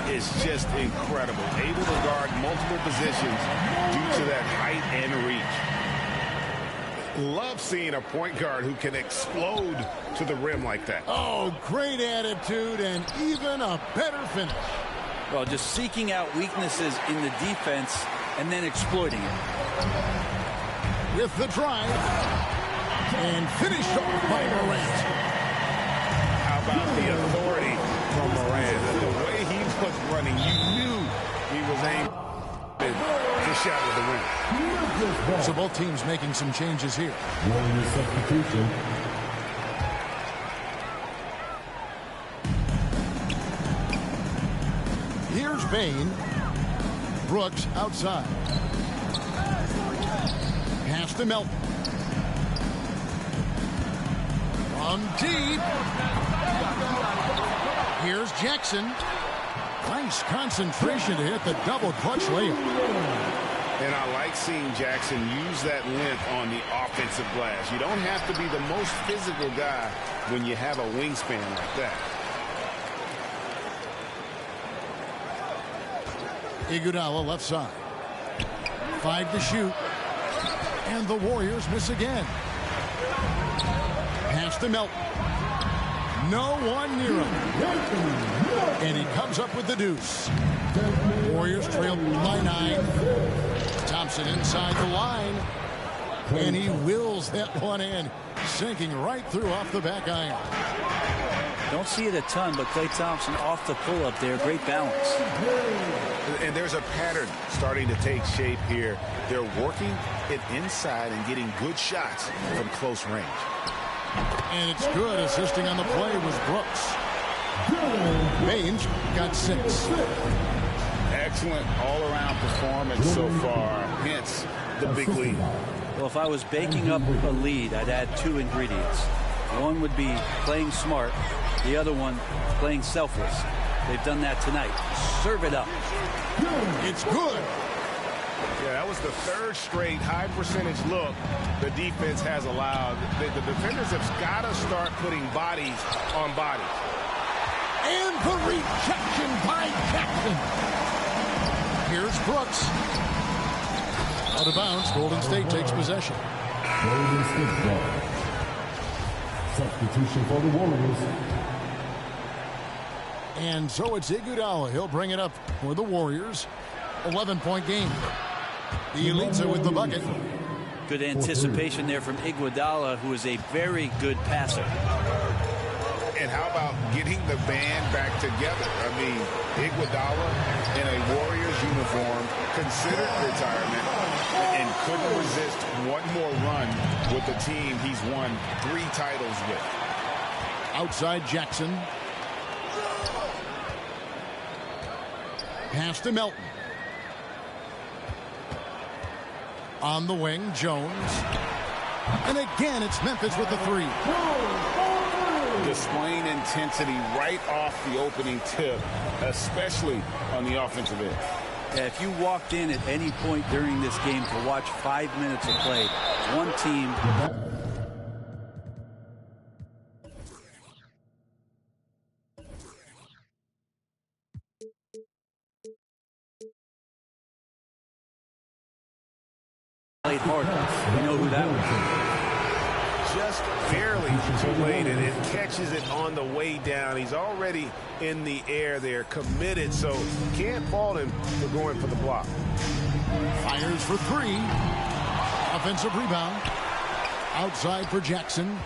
is just incredible. Able to guard multiple positions due to that height and reach. Love seeing a point guard who can explode to the rim like that. Oh, great attitude and even a better finish. Well, just seeking out weaknesses in the defense and then exploiting it. With the drive and finished off by Morant. How about the authority from Morant? The way he was running, you knew he was aimed to shot with the rim. So both teams making some changes here. Warriors substitution. Here's Bain. Brooks outside. Pass to Melton. From deep. Here's Jackson. Nice concentration to hit the double clutch layup. And I like seeing Jackson use that length on the offensive glass. You don't have to be the most physical guy when you have a wingspan like that. Iguodala left side. 5 to shoot. And the Warriors miss again. Pass to Melton. No one near him. And he comes up with the deuce. Warriors trail by 9. Thompson inside the line. And he wills that one in. Sinking right through off the back iron. Don't see it a ton, but Klay Thompson off the pull-up there. Great balance. And there's a pattern starting to take shape here. They're working it inside and getting good shots from close range. And it's good. Assisting on the play was Brooks. Baines got 6. Excellent all-around performance so far. Hence the big lead. Well, if I was baking up a lead, I'd add 2 ingredients. One would be playing smart. The other one, playing selfless. They've done that tonight. Serve it up. It's good. Yeah, that was the 3rd straight high percentage look the defense has allowed. The defenders have got to start putting bodies on bodies. And the rejection by Jackson. Here's Brooks. Out of bounds. Golden State takes possession. Golden State ball. Substitution for the Warriors. And so it's Iguodala. He'll bring it up for the Warriors. 11-point game. He leads it with the bucket. Good anticipation there from Iguodala, who is a very good passer. And how about getting the band back together? I mean, Iguodala in a Warriors uniform considered retirement and couldn't resist one more run with the team he's won 3 titles with. Outside Jackson. Pass to Melton. On the wing, Jones. And again, it's Memphis with the 3. Displaying intensity right off the opening tip, especially on the offensive end. Yeah, if you walked in at any point during this game to watch 5 minutes of play, one team... played hard. We know who that was. Just barely too late, and it catches it on the way down. He's already in the air there, committed, so can't fault him for going for the block. Fires for 3. Offensive rebound. Outside for Jackson.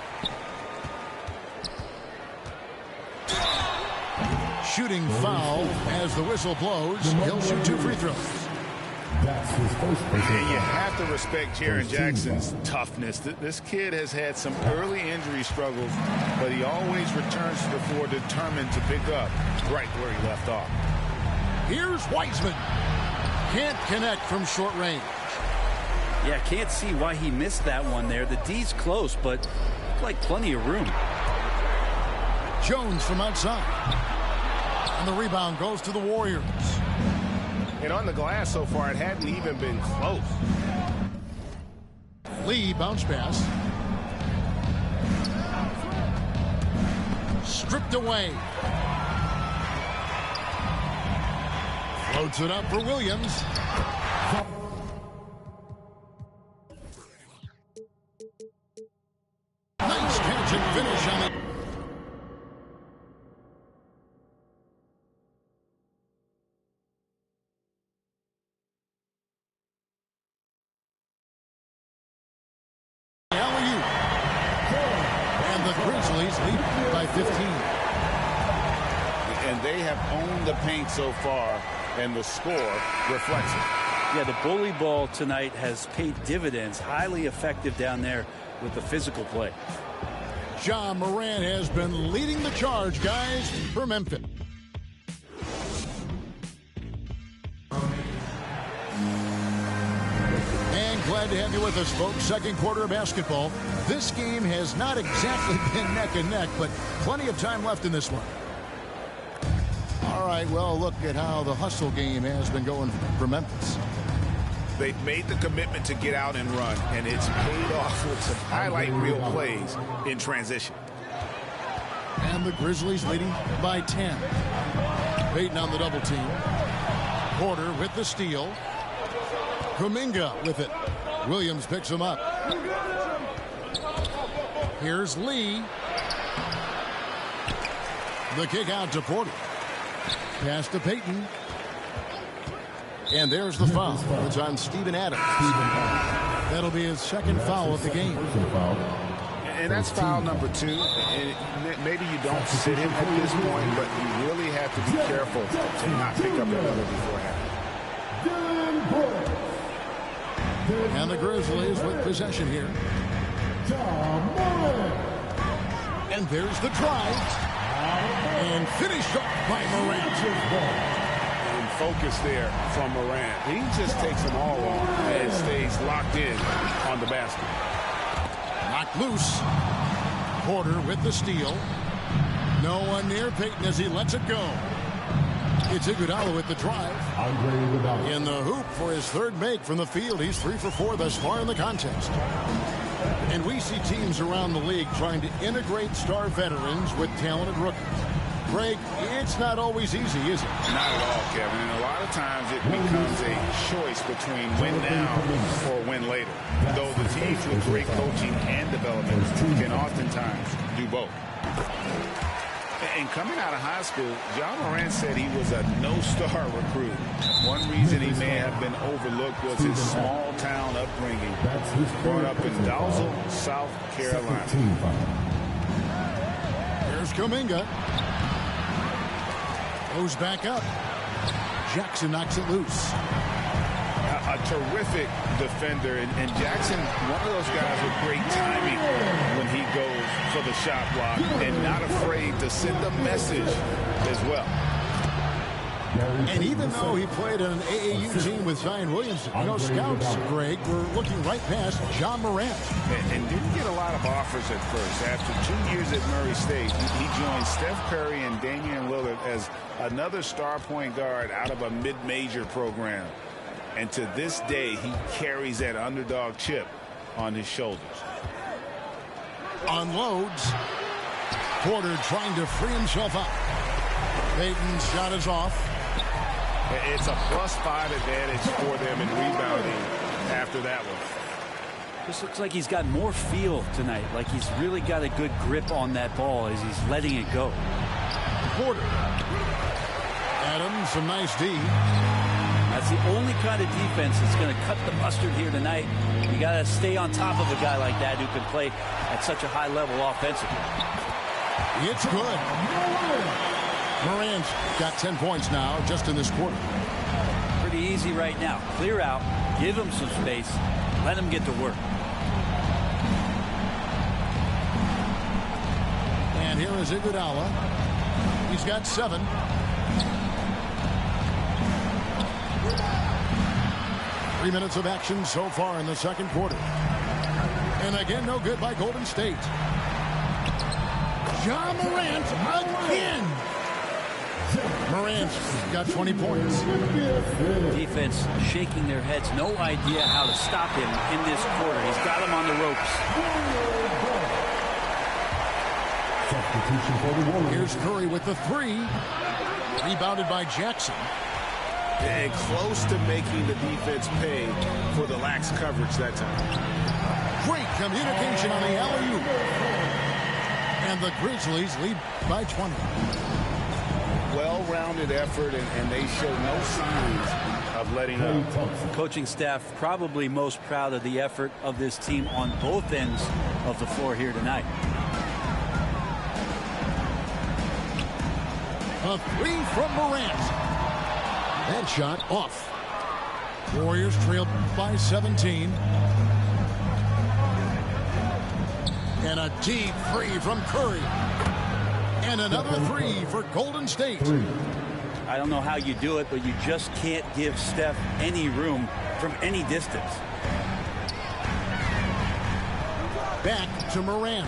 Shooting foul as the whistle blows. He'll shoot 2 free throws. That's his first And you have to respect Jaren Jackson's toughness. This kid has had some early injury struggles, but he always returns to the floor determined to pick up right where he left off. Here's Wiseman. Can't connect from short range. Yeah, can't see why he missed that one there. The D's close, but looked like plenty of room. Jones from outside. And the rebound goes to the Warriors. And on the glass so far, it hadn't even been close. Lee bounce pass. stripped away. Floats it up for Williams. Nice catch and finish on it. And the Grizzlies lead by 15. And they have owned the paint so far, and the score reflects it. Yeah, the bully ball tonight has paid dividends. Highly effective down there with the physical play. Ja Morant has been leading the charge, guys, for Memphis. And glad to have you with us, folks. Second quarter of basketball. This game has not exactly been neck and neck, but plenty of time left in this one. All right, well, look at how the hustle game has been going for Memphis. They've made the commitment to get out and run, and it's paid off with some highlight reel plays in transition. And the Grizzlies leading by 10. Payton on the double team. Porter with the steal. Kuminga with it. Williams picks him up. Here's Lee. The kick out to Porter. Pass to Payton. And there's the foul. It's on Steven Adams. That'll be his second foul of the game. And that's foul number 2. And maybe you don't sit him at this point, but you really have to be careful to not pick up another beforehand. And the Grizzlies with possession here. And there's the drive. And finished up by Morant. And focus there from Morant. He just takes them all on and stays locked in on the basket. Knocked loose. Porter with the steal. No one near Payton as he lets it go. It's Iguodala with the drive. In the hoop for his third make from the field. He's 3 for 4 thus far in the contest. And we see teams around the league trying to integrate star veterans with talented rookies. Greg, it's not always easy, is it? Not at all, Kevin. And a lot of times it becomes a choice between win now or win later. Though the teams with great coaching and development can oftentimes do both. And coming out of high school, Ja Morant said he was a no-star recruit. One reason he may have been overlooked was his small-town upbringing. Growing up in Dalzell, South Carolina. Here's Kuminga. Goes back up. Jackson knocks it loose. A terrific defender, and Jackson, one of those guys with great timing when he goes for the shot block and not afraid to send a message as well. And even though he played on an AAU team with Zion Williamson, you know, scouts, Greg, were looking right past Ja Morant. And didn't get a lot of offers at first. After 2 years at Murray State, he joined Steph Curry and Damian Lillard as another star point guard out of a mid-major program. And to this day, he carries that underdog chip on his shoulders. Unloads. Porter trying to free himself up. Payton's shot is off. It's a +5 advantage for them in rebounding after that one. This looks like he's got more feel tonight, like he's really got a good grip on that ball as he's letting it go. Porter. Adams, some nice D. That's the only kind of defense that's going to cut the mustard here tonight. You got to stay on top of a guy like that who can play at such a high level offensively. It's good. Morant's got 10 points now just in this quarter. Pretty easy right now. Clear out, give him some space, let him get to work. And here is Iguodala. He's got 7. Three minutes of action so far in the second quarter. And again, no good by Golden State. Ja Morant again. Morant's got 20 points. Defense shaking their heads. No idea how to stop him in this quarter. He's got him on the ropes. Substitution for the Warriors. Here's Curry with the three. Rebounded by Jackson. And close to making the defense pay for the lax coverage that time. Great communication on the alley-oop. And the Grizzlies lead by 20. Well-rounded effort, and they show no signs of letting up. The coaching staff probably most proud of the effort of this team on both ends of the floor here tonight. A three from Morant. That shot off. Warriors trailed by 17. And a deep three from Curry. And another three for Golden State. I don't know how you do it, but you just can't give Steph any room from any distance. Back to Morant.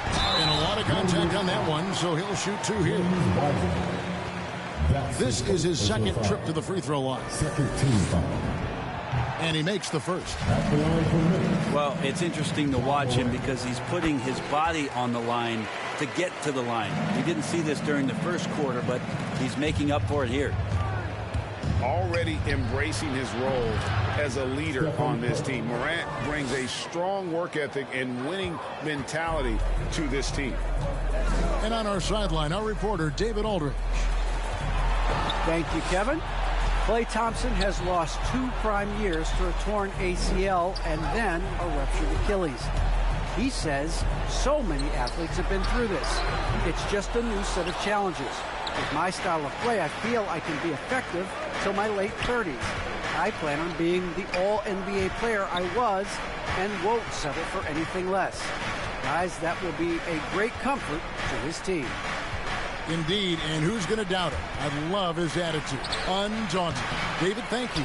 And a lot of contact on that one, so he'll shoot two here. This is his second trip to the free throw line. Second team foul. And he makes the first. Well, it's interesting to watch him because he's putting his body on the line to get to the line. We didn't see this during the first quarter, but he's making up for it here. Already embracing his role as a leader on this team. Morant brings a strong work ethic and winning mentality to this team. And on our sideline, our reporter, David Aldridge. Thank you, Kevin. Klay Thompson has lost 2 prime years to a torn ACL and then a ruptured Achilles. He says so many athletes have been through this. It's just a new set of challenges. With my style of play, I feel I can be effective till my late 30s. I plan on being the all-NBA player I was and won't settle for anything less. Guys, that will be a great comfort to his team. Indeed, and who's going to doubt it? I love his attitude. Undaunted. David, thank you.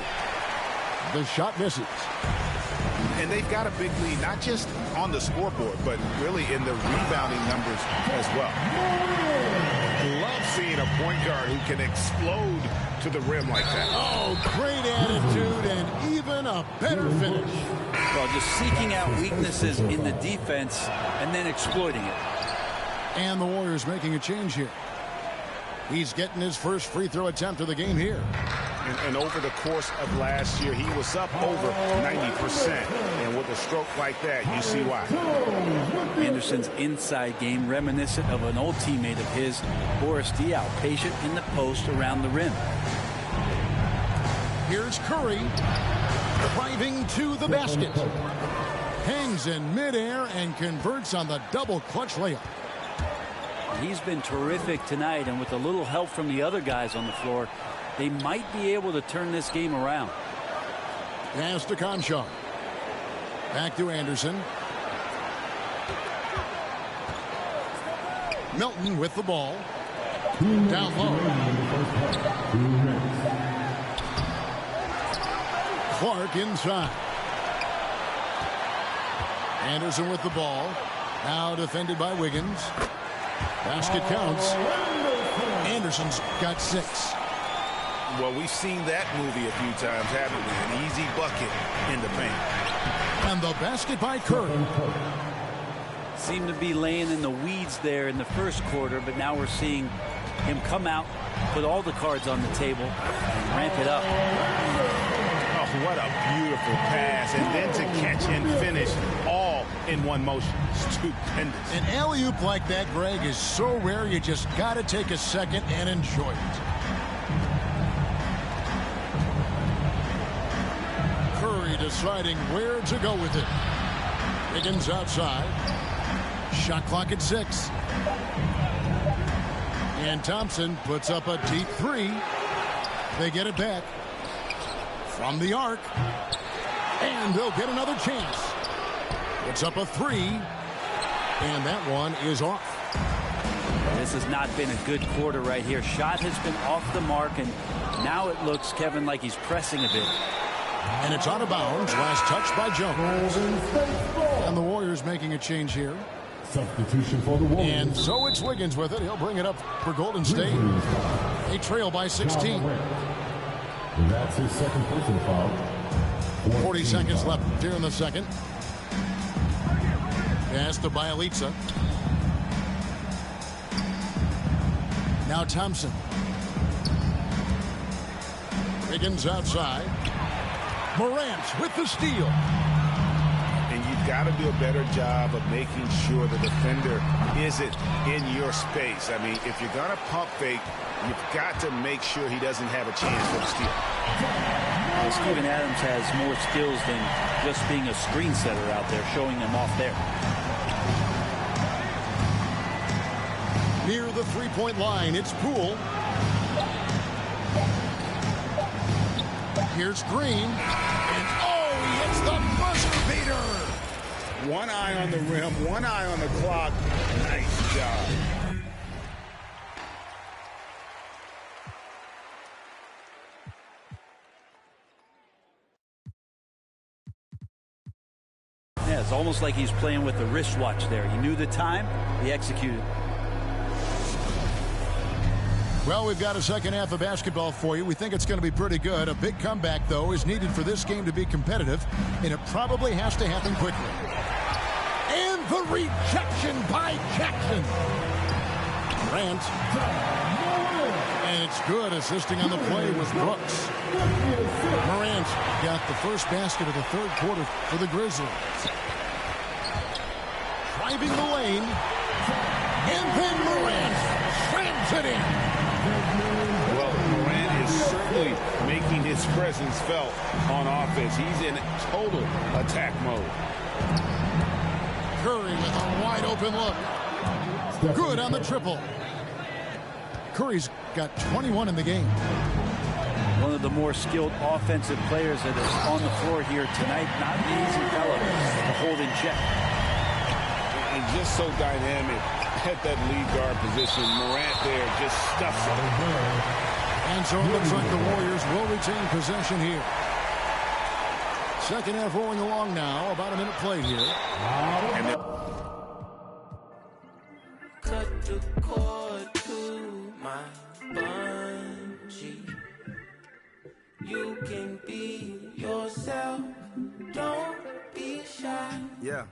The shot misses. And they've got a big lead, not just on the scoreboard, but really in the rebounding numbers as well. Love seeing a point guard who can explode to the rim like that. Oh, great attitude and even a better finish. Well, just seeking out weaknesses in the defense and then exploiting it. And the Warriors making a change here. He's getting his first free throw attempt of the game here. And over the course of last year, he was up over 90%. And with a stroke like that, you see why. Anderson's inside game reminiscent of an old teammate of his, Boris Diaw, patient in the post around the rim. Here's Curry driving to the basket. Hangs in midair and converts on the double clutch layup. He's been terrific tonight, and with a little help from the other guys on the floor, they might be able to turn this game around. Pass to Conchar. Back to Anderson. Milton with the ball. Down low. Clark inside. Anderson with the ball. Now defended by Wiggins. Basket counts. Anderson's got 6. Well, we've seen that movie a few times, haven't we? An easy bucket in the paint. And the basket by Curry. Seemed to be laying in the weeds there in the first quarter, but now we're seeing him come out, put all the cards on the table, and ramp it up. Oh, what a beautiful pass. And then to catch and finish all in one motion. Stupendous. An alley-oop like that, Greg, is so rare you just got to take a second and enjoy it. Curry deciding where to go with it. Wiggins outside. Shot clock at 6. And Thompson puts up a deep 3. They get it back from the arc. And they'll get another chance. It's up a 3. And that one is off. This has not been a good quarter right here. Shot has been off the mark, and now it looks, Kevin, like he's pressing a bit. And it's out of bounds. Last touch by Jones. And the Warriors making a change here. Substitution for the Warriors. And so it's Wiggins with it. He'll bring it up for Golden State. They trail by 16. That's his second personal foul. 40 seconds left here in the second. Pass to Bielitsa. Now Thompson. Higgins outside. Morant with the steal. And you've got to do a better job of making sure the defender isn't in your space. I mean, if you're going to pump fake, you've got to make sure he doesn't have a chance for the steal. Well, Steven Adams has more skills than just being a screen setter out there, showing them off there. Near the three-point line, it's Poole. Here's Green. And oh, he hits the buzzer beater. One eye on the rim, one eye on the clock. Nice job. Yeah, it's almost like he's playing with the wristwatch there. He knew the time, he executed. Well, we've got a second half of basketball for you. We think it's going to be pretty good. A big comeback, though, is needed for this game to be competitive, and it probably has to happen quickly. And the rejection by Jackson. Grant. And it's good. Assisting on the play was Brooks. Morant got the first basket of the third quarter for the Grizzlies. Driving the lane. And then Morant slams it in. Well, Morant is certainly making his presence felt on offense. He's in total attack mode. Curry with a wide open look. Good on the triple. Curry's got 21 in the game. One of the more skilled offensive players that is on the floor here tonight. Not an easy fellow to hold in check. And just so dynamic at that lead guard position. Morant there just stuffs it. And so it looks like the Warriors will retain possession here. Second half rolling along now. About a minute played here. And cut the cord to my bungee. You can be yourself. Don't be shy. Yeah.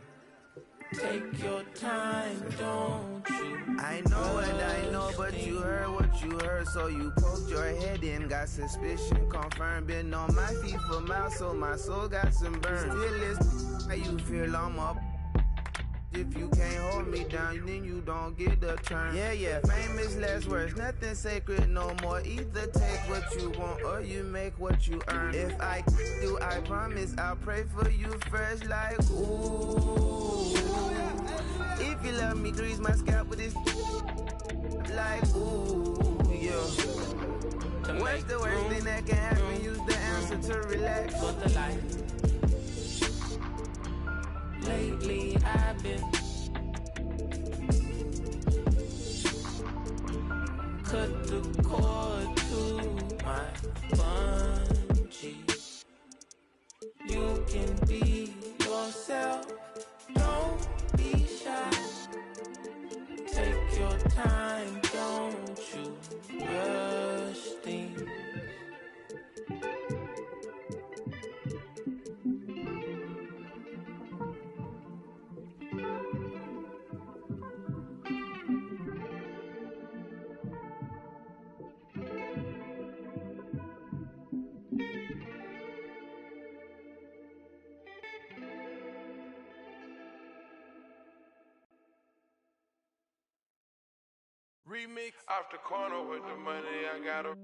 Take your time, don't you? I know what I know, but you heard what you heard, so you poked your head in, got suspicion confirmed. Been on my feet for miles, so my soul got some burn. Still is how you feel I'm up. If you can't hold me down, then you don't get the turn. Yeah, famous last words, nothing sacred no more. Either take what you want or you make what you earn. If I do, I promise I'll pray for you fresh like ooh. If you love me, grease my scalp with this like ooh, yeah. What's the worst thing that can happen? Use the answer to relax. For the light. Lately I've been cut the cord to my bungee. You can be yourself, don't be shy. Take your time, don't you rush things. Remix off the corner with the money I got a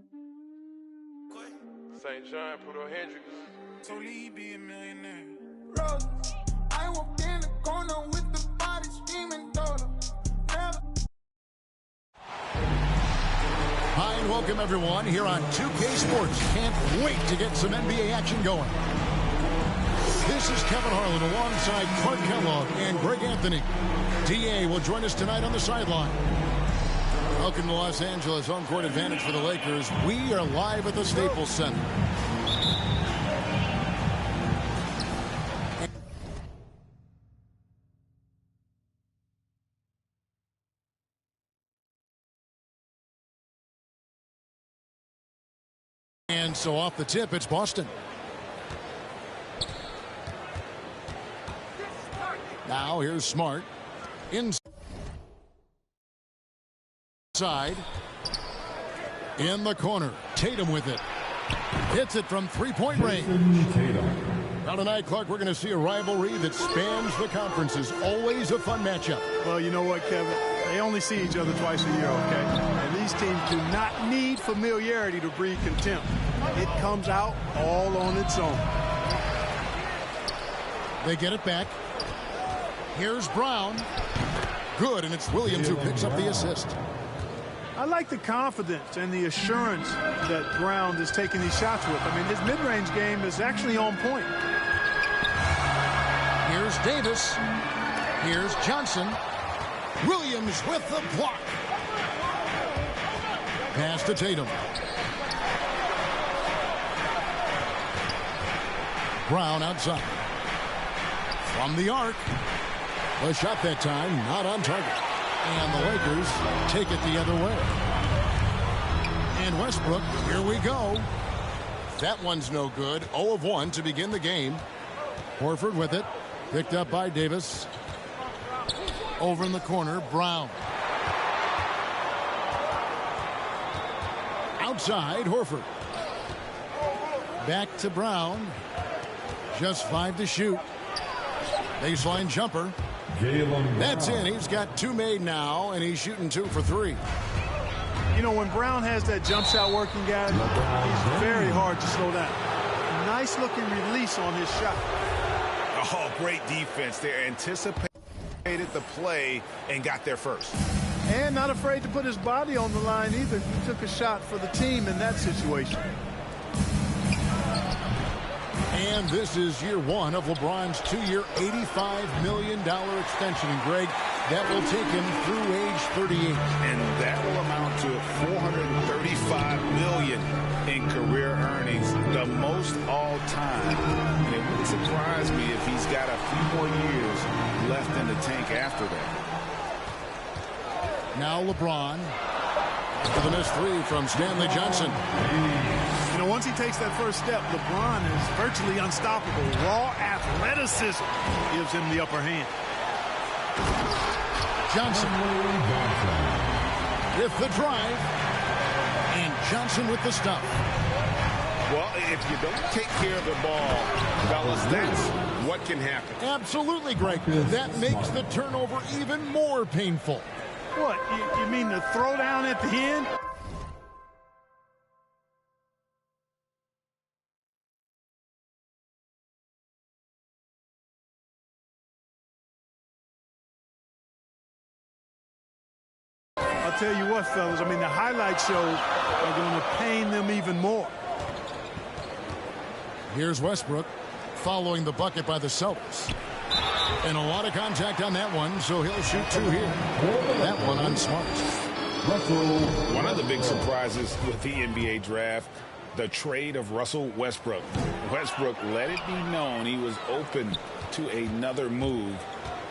St. John, put on Hendrix. So Lee be a millionaire. Rose, I walked in the corner with the body screaming total. Never. Hi and welcome everyone here on 2K Sports. Can't wait to get some NBA action going. This is Kevin Harlan alongside Clark Kellogg and Greg Anthony. DA will join us tonight on the sideline. Welcome to Los Angeles, home court advantage for the Lakers. We are live at the Staples Center. And so off the tip, it's Boston. Now here's Smart. Inside. In the corner, Tatum with it. Hits it from three-point range. Now tonight, Clark, we're going to see a rivalry that spans the conferences. Always a fun matchup. Well, you know what, Kevin? They only see each other twice a year, okay? And these teams do not need familiarity to breed contempt. It comes out all on its own. They get it back. Here's Brown. Good, and it's Williams who picks up the assist. I like the confidence and the assurance that Brown is taking these shots with. I mean, his mid-range game is actually on point. Here's Davis. Here's Johnson. Williams with the block. Pass to Tatum. Brown outside. From the arc. The shot that time not on target. And the Lakers take it the other way. And Westbrook, here we go. That one's no good. 0 of 1 to begin the game. Horford with it. Picked up by Davis. Over in the corner, Brown. Outside, Horford. Back to Brown. Just 5 to shoot. Baseline jumper. That's in. He's got 2 made now, and he's shooting 2 for 3. You know, when Brown has that jump shot working, guys, he's very hard to slow down. Nice looking release on his shot. Oh, great defense there. Anticipated the play and got there first. And not afraid to put his body on the line either. He took a shot for the team in that situation. And this is year 1 of LeBron's 2-year, $85 million extension. And Greg, that will take him through age 38. And that will amount to $435 million in career earnings, the most all time. And it wouldn't surprise me if he's got a few more years left in the tank after that. Now LeBron for the missed 3 from Stanley Johnson. You know, once he takes that first step, LeBron is virtually unstoppable. Raw athleticism gives him the upper hand. Johnson with the drive. And Johnson with the stop. Well, if you don't take care of the ball, fellas, that's what can happen. Absolutely, Greg. That makes the turnover even more painful. What? You mean the throwdown at the end? I'll tell you what, fellas, I mean, the highlight shows are going to pain them even more. Here's Westbrook following the bucket by the Celtics. And a lot of contact on that one, so he'll shoot 2 here. That one on Smart. One of the big surprises with the NBA draft, the trade of Russell Westbrook. Westbrook let it be known he was open to another move.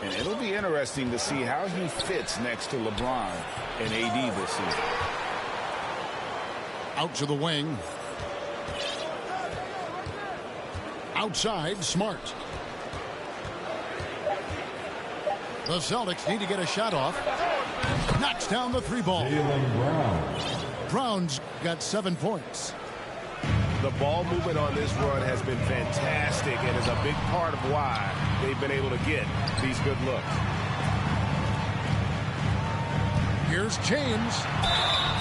And it'll be interesting to see how he fits next to LeBron and AD this season. Out to the wing. Outside, Smart. The Celtics need to get a shot off. Knocks down the 3-ball. Brown's got 7 points. The ball movement on this run has been fantastic and is a big part of why they've been able to get these good looks. Here's James.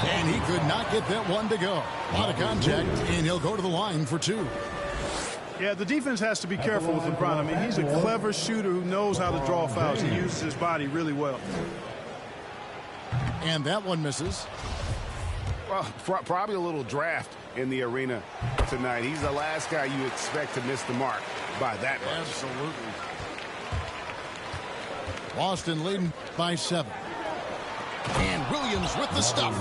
And he could not get that one to go. A lot of contact, and he'll go to the line for 2. Yeah, the defense has to be careful with LeBron. I mean, he's a clever shooter who knows how to draw fouls. He uses his body really well. And that one misses. Well, probably a little draft in the arena tonight. He's the last guy you expect to miss the mark by that much. Absolutely. Boston leading by 7. And Williams with the stuff.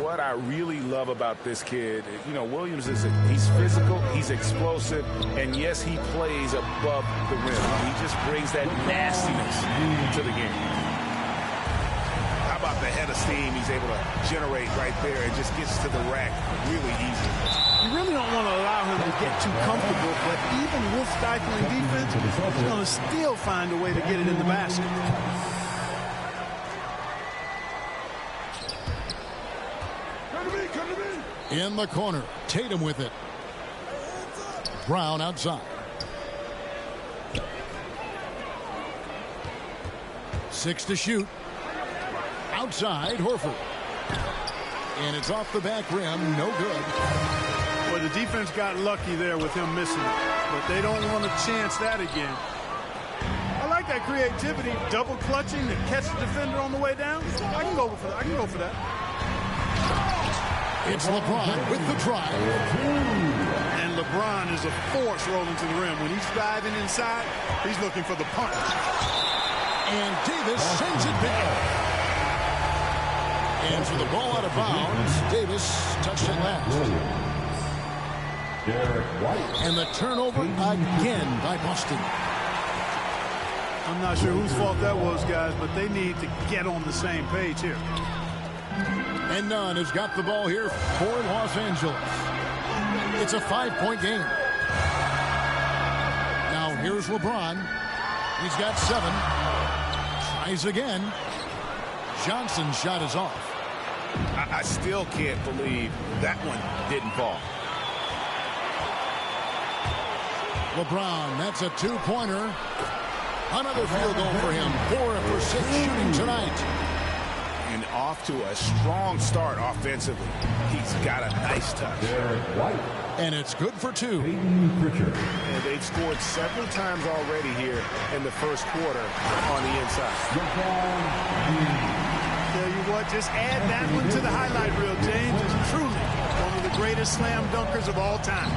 What I really love about this kid, you know, Williams he's physical, he's explosive, and yes, he plays above the rim. He just brings that nastiness to the game. How about the head of steam he's able to generate right there and just gets to the rack really easy. You really don't want to allow him to get too comfortable, but even with stifling defense, he's going to still find a way to get it in the basket. In the corner, Tatum with it. Brown outside. 6 to shoot. Outside, Horford. And it's off the back rim, no good. Well, the defense got lucky there with him missing it, but they don't want to chance that again. I like that creativity, double clutching to catch the defender on the way down. I can go for that. I can go for that. It's LeBron with the drive. And LeBron is a force rolling to the rim. When he's diving inside, he's looking for the punch. And Davis sends it back. And for the ball out of bounds, Davis touched it last. And the turnover again by Boston. I'm not sure whose fault that was, guys, but they need to get on the same page here. And Nunn has got the ball here for Los Angeles. It's a 5-point game. Now here's LeBron. He's got 7. Tries again. Johnson's shot is off. I still can't believe that one didn't fall. LeBron, that's a 2-pointer. Another field goal for him. 4 for 6 shooting tonight. And off to a strong start offensively. He's got a nice touch. And it's good for 2. And they've scored several times already here in the first quarter on the inside. Tell you what, just add that one to the highlight reel. James is truly one of the greatest slam dunkers of all time.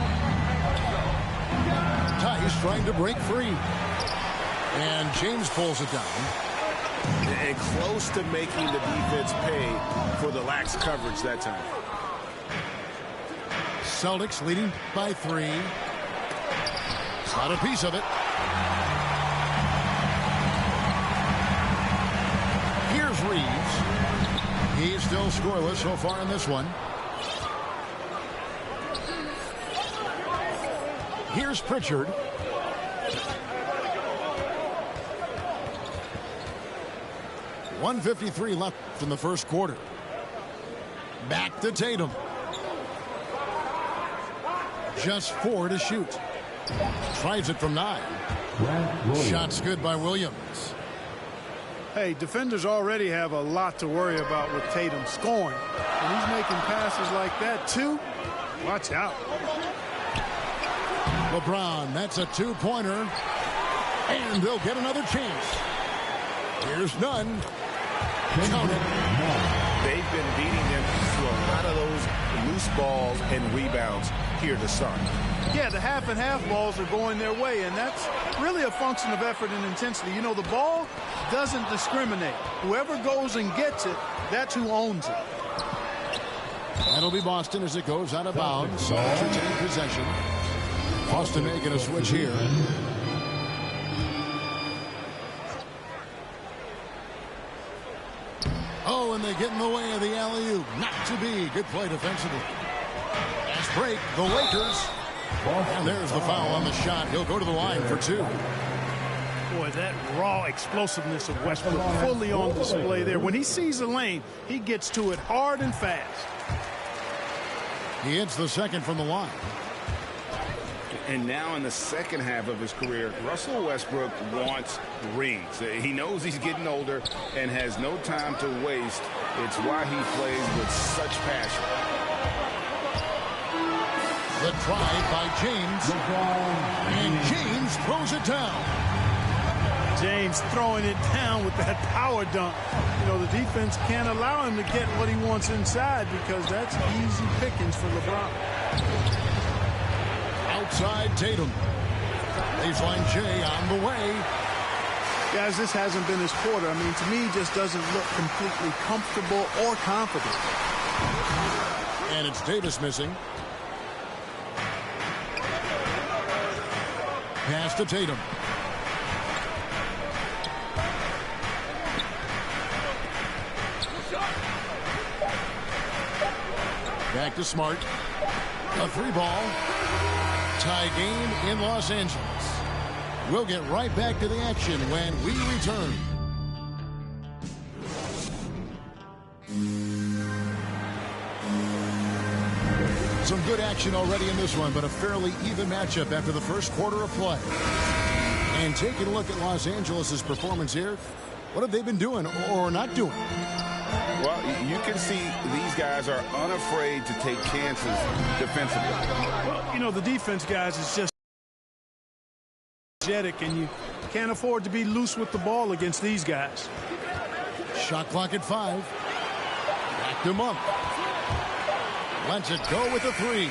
Tice trying to break free. And James pulls it down. And close to making the defense pay for the lax coverage that time. Celtics leading by 3. Got a piece of it. Here's Reeves. He's still scoreless so far in this one. Here's Pritchard. .153 left in the first quarter. Back to Tatum. Just 4 to shoot. Tries it from 9. Shots good by Williams. Hey, defenders already have a lot to worry about with Tatum scoring. And he's making passes like that, too. Watch out. LeBron, that's a 2-pointer. And they'll get another chance. Here's Nunn. Counted. They've been beating them to a lot of those loose balls and rebounds here to start. Yeah, the half and half balls are going their way, and that's really a function of effort and intensity. You know, the ball doesn't discriminate. Whoever goes and gets it, that's who owns it. That'll be Boston as it goes out of bounds. So retain possession. Boston making a switch here. Oh, and they get in the way of the alley-oop. Not to be. Good play defensively. Fast break. The Lakers. And there's the foul on the shot. He'll go to the line for 2. Boy, that raw explosiveness of Westbrook fully on display there. When he sees a lane, he gets to it hard and fast. He hits the second from the line. And now in the second half of his career, Russell Westbrook wants rings. He knows he's getting older and has no time to waste. It's why he plays with such passion. The drive by James. And James throws it down. James throwing it down with that power dunk. You know, the defense can't allow him to get what he wants inside because that's easy pickings for LeBron. Outside Tatum. Baseline J on the way. Guys, this hasn't been his quarter. I mean, to me, just doesn't look completely comfortable or confident. And it's Davis missing. Pass to Tatum. Back to Smart. A 3-ball. Tie game in Los Angeles. We'll get right back to the action when we return. Some good action already in this one, but a fairly even matchup after the first quarter of play. And taking a look at Los Angeles' performance here, what have they been doing or not doing? Well, you can see these guys are unafraid to take chances defensively. Well, you know, the defense, guys, is just energetic, and you can't afford to be loose with the ball against these guys. Shot clock at 5. Back to Monk. Lets it go with a 3.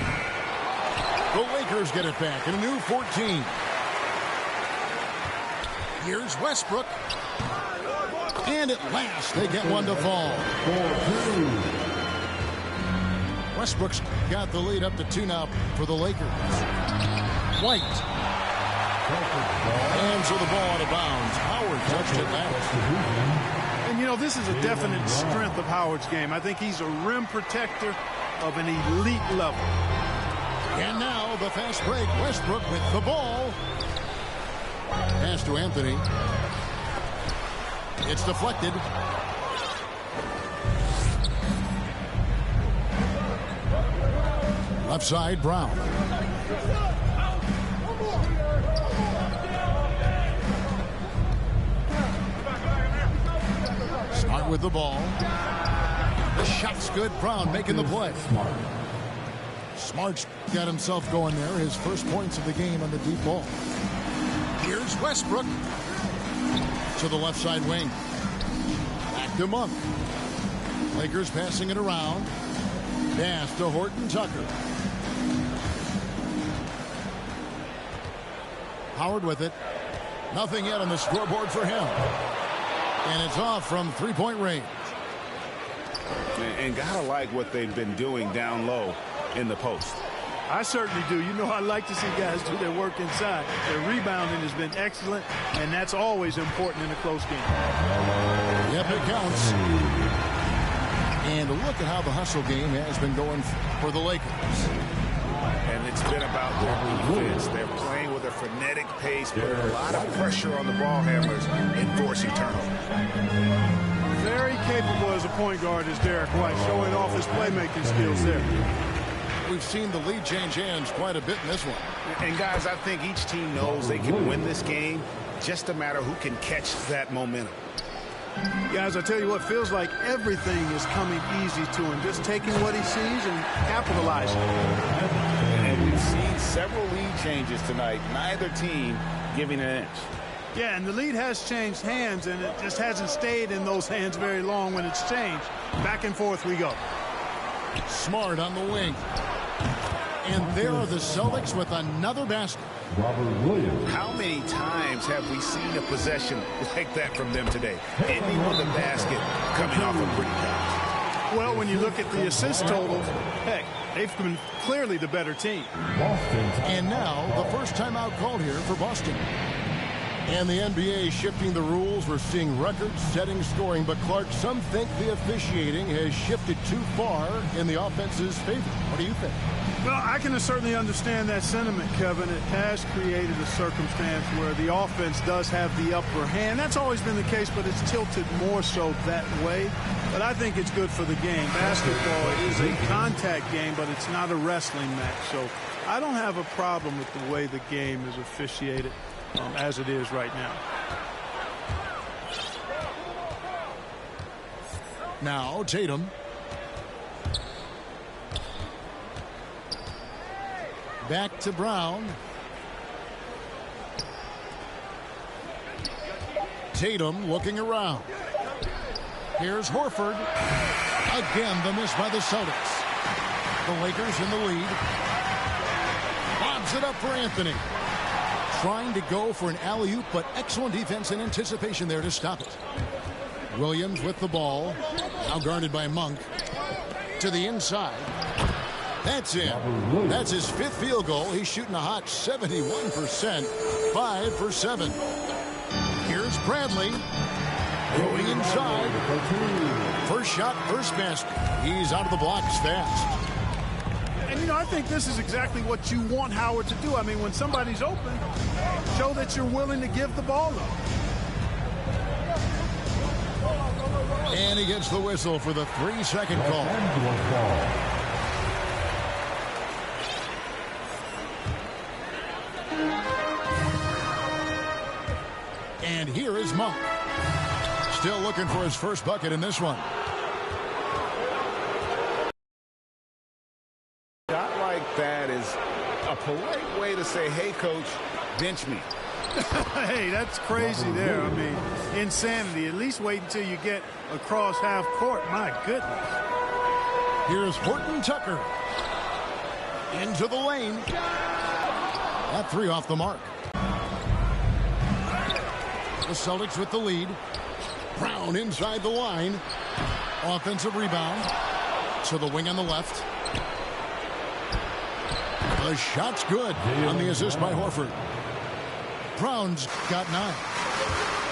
The Lakers get it back in a new 14. Here's Westbrook. And at last, they get one to fall. Westbrook's got the lead up to 2 now for the Lakers. White. And so the ball out of bounds. Howard touched it last. And, you know, this is a definite strength of Howard's game. I think he's a rim protector of an elite level. And now the fast break. Westbrook with the ball. Pass to Anthony. It's deflected. Left side, Brown. Smart with the ball. The shot's good. Brown making the play. Smart's got himself going there. His first points of the game on the deep ball. Here's Westbrook. To the left side wing. Back to Monk. Lakers passing it around. Pass to Horton Tucker. Howard with it. Nothing yet on the scoreboard for him. And it's off from three-point range. And gotta like what they've been doing down low in the post. I certainly do. You know, I like to see guys do their work inside. Their rebounding has been excellent, and that's always important in a close game. Yep, it counts. And look at how the hustle game has been going for the Lakers. And it's been about their defense. They're playing with a frenetic pace, putting a lot of pressure on the ball handlers and forcing turnovers. Very capable as a point guard is Derek White, showing off his playmaking skills there. We've seen the lead change hands quite a bit in this one. And guys, I think each team knows they can win this game. Just a matter who can catch that momentum. Guys, I tell you what, feels like everything is coming easy to him. Just taking what he sees and capitalizing. And we've seen several lead changes tonight. Neither team giving an inch. Yeah, and the lead has changed hands, and it just hasn't stayed in those hands very long when it's changed. Back and forth we go. Smart on the wing. And there are the Celtics with another basket. How many times have we seen a possession like that from them today? Ending with a basket coming off a pretty pass. Well, when you look at the assist totals, heck, they've been clearly the better team. And now the first timeout called here for Boston. And the NBA shifting the rules. We're seeing record-setting scoring. But, Clark, some think the officiating has shifted too far in the offense's favor. What do you think? Well, I can certainly understand that sentiment, Kevin. It has created a circumstance where the offense does have the upper hand. That's always been the case, but it's tilted more so that way. But I think it's good for the game. Basketball is a contact game, but it's not a wrestling match. So I don't have a problem with the way the game is officiated as it is right now. Now Tatum. Back to Brown. Tatum looking around. Here's Horford. Again, the miss by the Celtics. The Lakers in the lead. Bobs it up for Anthony. Trying to go for an alley-oop, but excellent defense and anticipation there to stop it. Williams with the ball. Now guarded by Monk. To the inside. That's it. That's his 5th field goal. He's shooting a hot 71%. 5 for 7. Here's Bradley. Going inside. First shot, first basket. He's out of the blocks fast. And, you know, I think this is exactly what you want Howard to do. I mean, when somebody's open, show that you're willing to give the ball up. And he gets the whistle for the 3-second call. And here is Monk. Still looking for his first bucket in this one. Shot like that is a polite way to say, hey, coach, bench me. Hey, that's crazy there. I mean, insanity. At least wait until you get across half court. My goodness. Here's Horton Tucker. Into the lane. That three off the mark. The Celtics with the lead. Brown inside the line. Offensive rebound. To the wing on the left. The shot's good on the assist by Horford. Brown's got 9.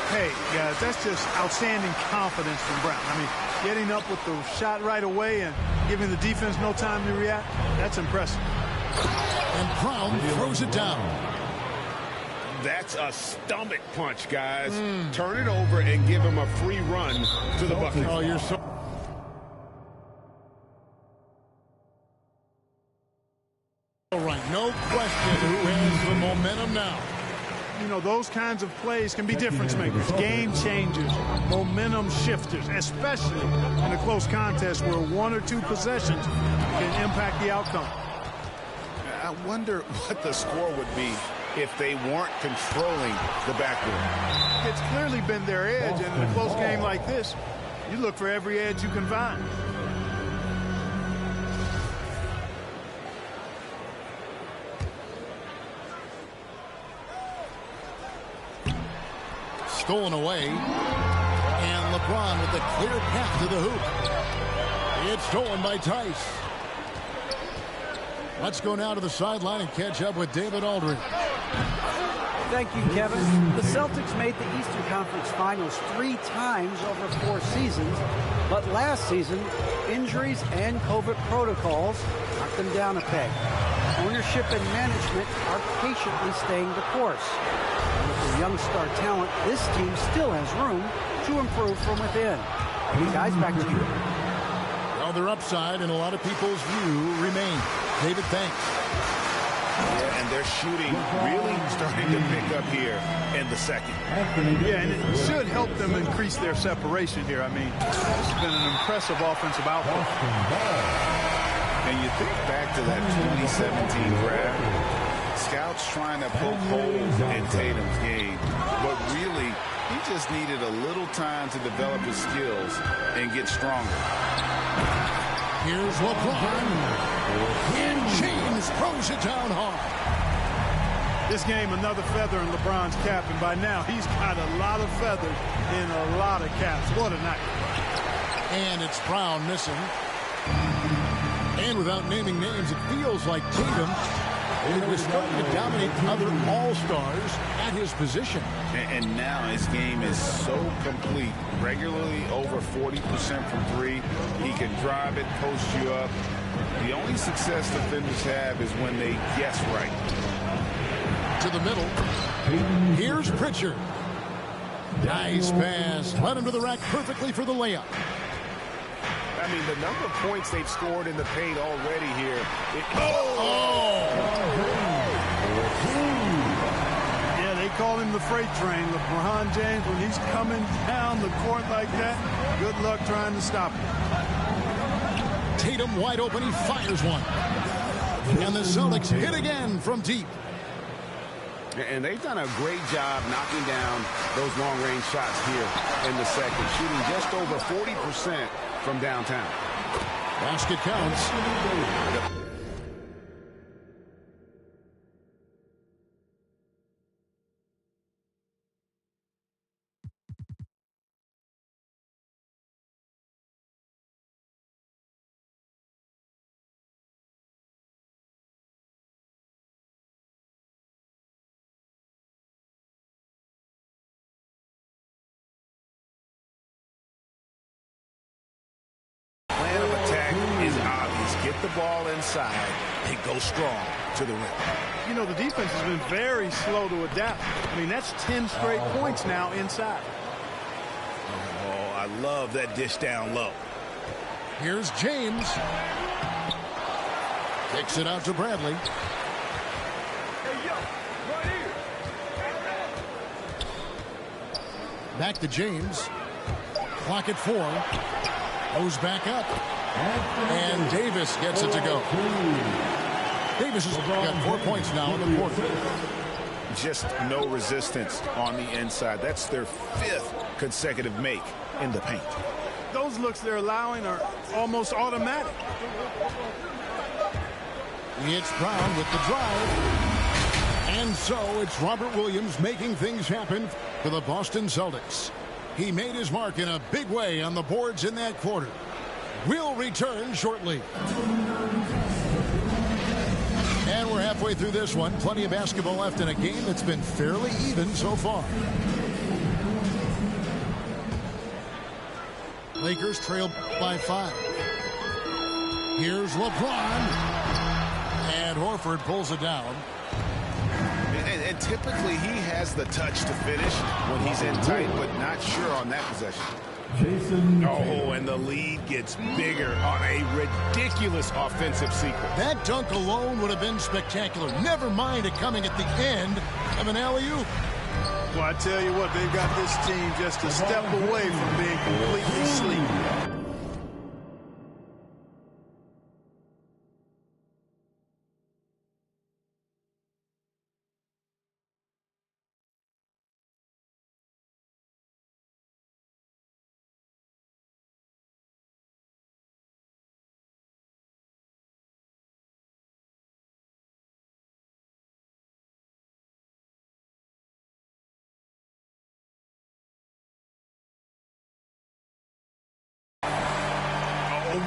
Hey, guys, that's just outstanding confidence from Brown. I mean, getting up with the shot right away and giving the defense no time to react, that's impressive. And Brown throws it down. That's a stomach punch, guys. Turn it over and give him a free run to the bucket. Oh, you're so... All right, no question who has the momentum now. You know, those kinds of plays can be difference makers, game changers, momentum shifters, especially in a close contest where 1 or 2 possessions can impact the outcome. I wonder what the score would be if they weren't controlling the backboard. It's clearly been their edge, and in a close game like this, you look for every edge you can find. Stolen away. And LeBron with the clear path to the hoop. It's stolen by Tice. Let's go now to the sideline and catch up with David Aldridge. Thank you, Kevin. The Celtics made the Eastern Conference Finals 3 times over 4 seasons, but last season, injuries and COVID protocols knocked them down a peg. Ownership and management are patiently staying the course. And with the young star talent, this team still has room to improve from within. Guys, back to you. Well, their upside in a lot of people's view remain. David, thanks. Yeah, and their shooting really starting to pick up here in the second. Yeah, and it should help them increase their separation here. I mean, it's been an impressive offensive output. And you think back to that 2017 draft, scouts trying to poke holes in Tatum's game, but really, he just needed a little time to develop his skills and get stronger. Here's LeBron. And James throws it down hard. This game, another feather in LeBron's cap, and by now he's got a lot of feathers in a lot of caps. What a night. And it's Brown missing. And without naming names, it feels like Tatum was starting to dominate other all-stars at his position. And now his game is so complete. Regularly over 40% from 3. He can drive it, post you up. The only success defenders have is when they guess right. To the middle. Here's Pritchard. Nice pass. Led him to the rack perfectly for the layup. I mean, the number of points they've scored in the paint already here. Yeah, they call him the freight train. LeBron James, when he's coming down the court like that, good luck trying to stop him. Tatum wide open. He fires one. And the Celtics hit again from deep. And they've done a great job knocking down those long-range shots here in the second, shooting just over 40% from downtown. Basket counts. Plan of attack is obvious. Get the ball inside and go strong to the rim. You know, the defense has been very slow to adapt. I mean, that's 10 straight points now inside. Oh, I love that dish down low. Here's James. Kicks it out to Bradley. Back to James. Clock at 4. Goes back up. And Davis gets it to go. Davis has got 4 points now in the quarter. Just no resistance on the inside. That's their 5th consecutive make in the paint. Those looks they're allowing are almost automatic. It's Brown with the drive. And so it's Robert Williams making things happen for the Boston Celtics. He made his mark in a big way on the boards in that quarter. We'll return shortly. And we're halfway through this one. Plenty of basketball left in a game that's been fairly even so far. Lakers trail by 5. Here's LeBron. And Horford pulls it down. And typically he has the touch to finish when he's in tight, but not sure on that possession. Oh, and the lead gets bigger on a ridiculous offensive sequence. That dunk alone would have been spectacular. Never mind it coming at the end of an alley-oop. Well, I tell you what, they've got this team just a step away from being completely sleepy.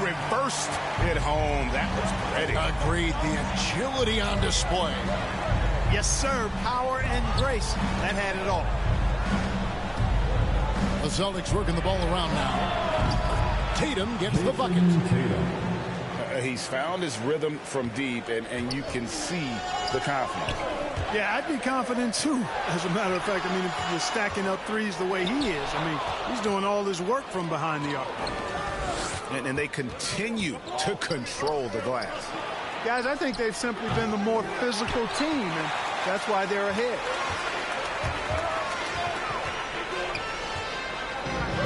Reversed it home. That was pretty. Agreed. The agility on display. Yes, sir. Power and grace. That had it all. The Celtics working the ball around now. Tatum gets the bucket. He's found his rhythm from deep, and you can see the confidence. Yeah, I'd be confident, too. As a matter of fact, I mean, if you're stacking up threes the way he is, I mean, he's doing all his work from behind the arc. And they continue to control the glass. Guys, I think they've simply been the more physical team, and that's why they're ahead.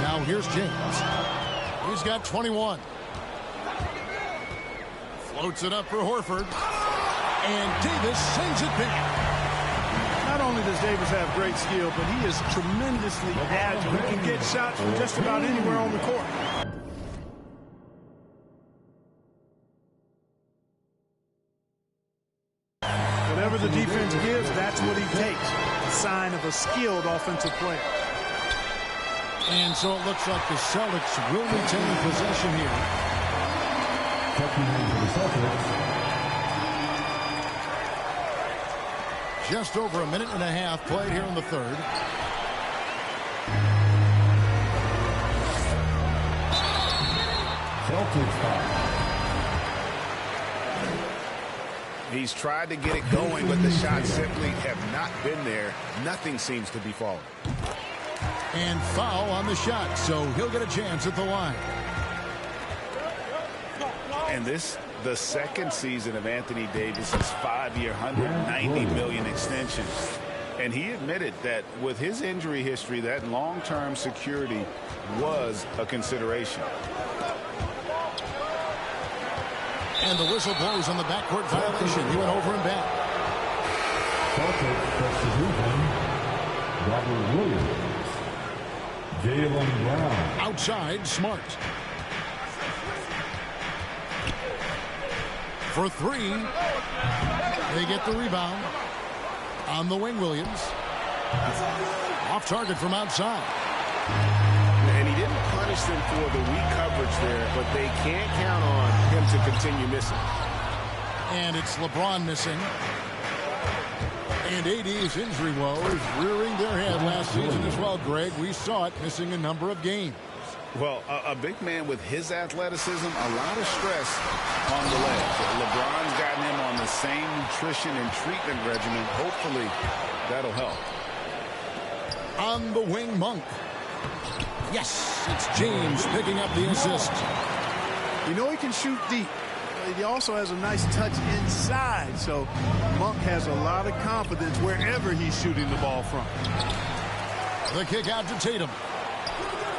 Now here's James. He's got 21. Floats it up for Horford. And Davis sends it back. Not only does Davis have great skill, but he is tremendously agile. He can get shots from just about anywhere on the court. Whatever the defense gives, that's what he takes. A sign of a skilled offensive player. And so it looks like the Celtics will retain possession here. Just over a minute and a half played here in the third. Celtics foul. He's tried to get it going, but the shots simply have not been there. Nothing seems to be falling. And foul on the shot, so he'll get a chance at the line. And this, the second season of Anthony Davis's 5-year, $190 million extension. And he admitted that with his injury history, that long-term security was a consideration. And the whistle blows on the backcourt violation. He went over and back. Celtics substitution. Robert Williams. Jaylen Brown. Outside, Smart. For 3. They get the rebound. On the wing, Williams. Off target from outside. And he didn't punish them for the weak coverage there, but they can't count on him to continue missing. And it's LeBron missing. And AD's injury woe is rearing their head last season as well, Greg. We saw it missing a number of games. Well, a big man with his athleticism, a lot of stress on the legs. LeBron's gotten him on the same nutrition and treatment regimen. Hopefully, that'll help. On the wing, Monk. Yes, it's James picking up the assist. You know he can shoot deep. He also has a nice touch inside, so Monk has a lot of confidence wherever he's shooting the ball from. The kick out to Tatum.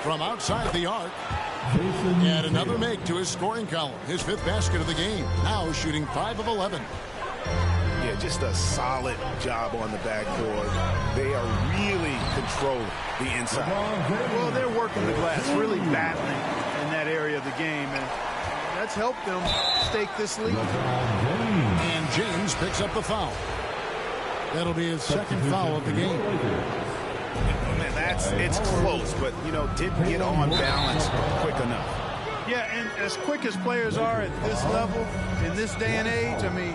From outside the arc. And another make to his scoring column. His 5th basket of the game. Now shooting 5 of 11. Yeah, just a solid job on the backboard. They are really controlling the inside. Well, they're working the glass, really battling in that area of the game, and that's helped them stake this lead. And James picks up the foul. That'll be his 2nd foul of the game. It's close, but, didn't get on balance quick enough. Yeah, and as quick as players are at this level, in this day and age, I mean,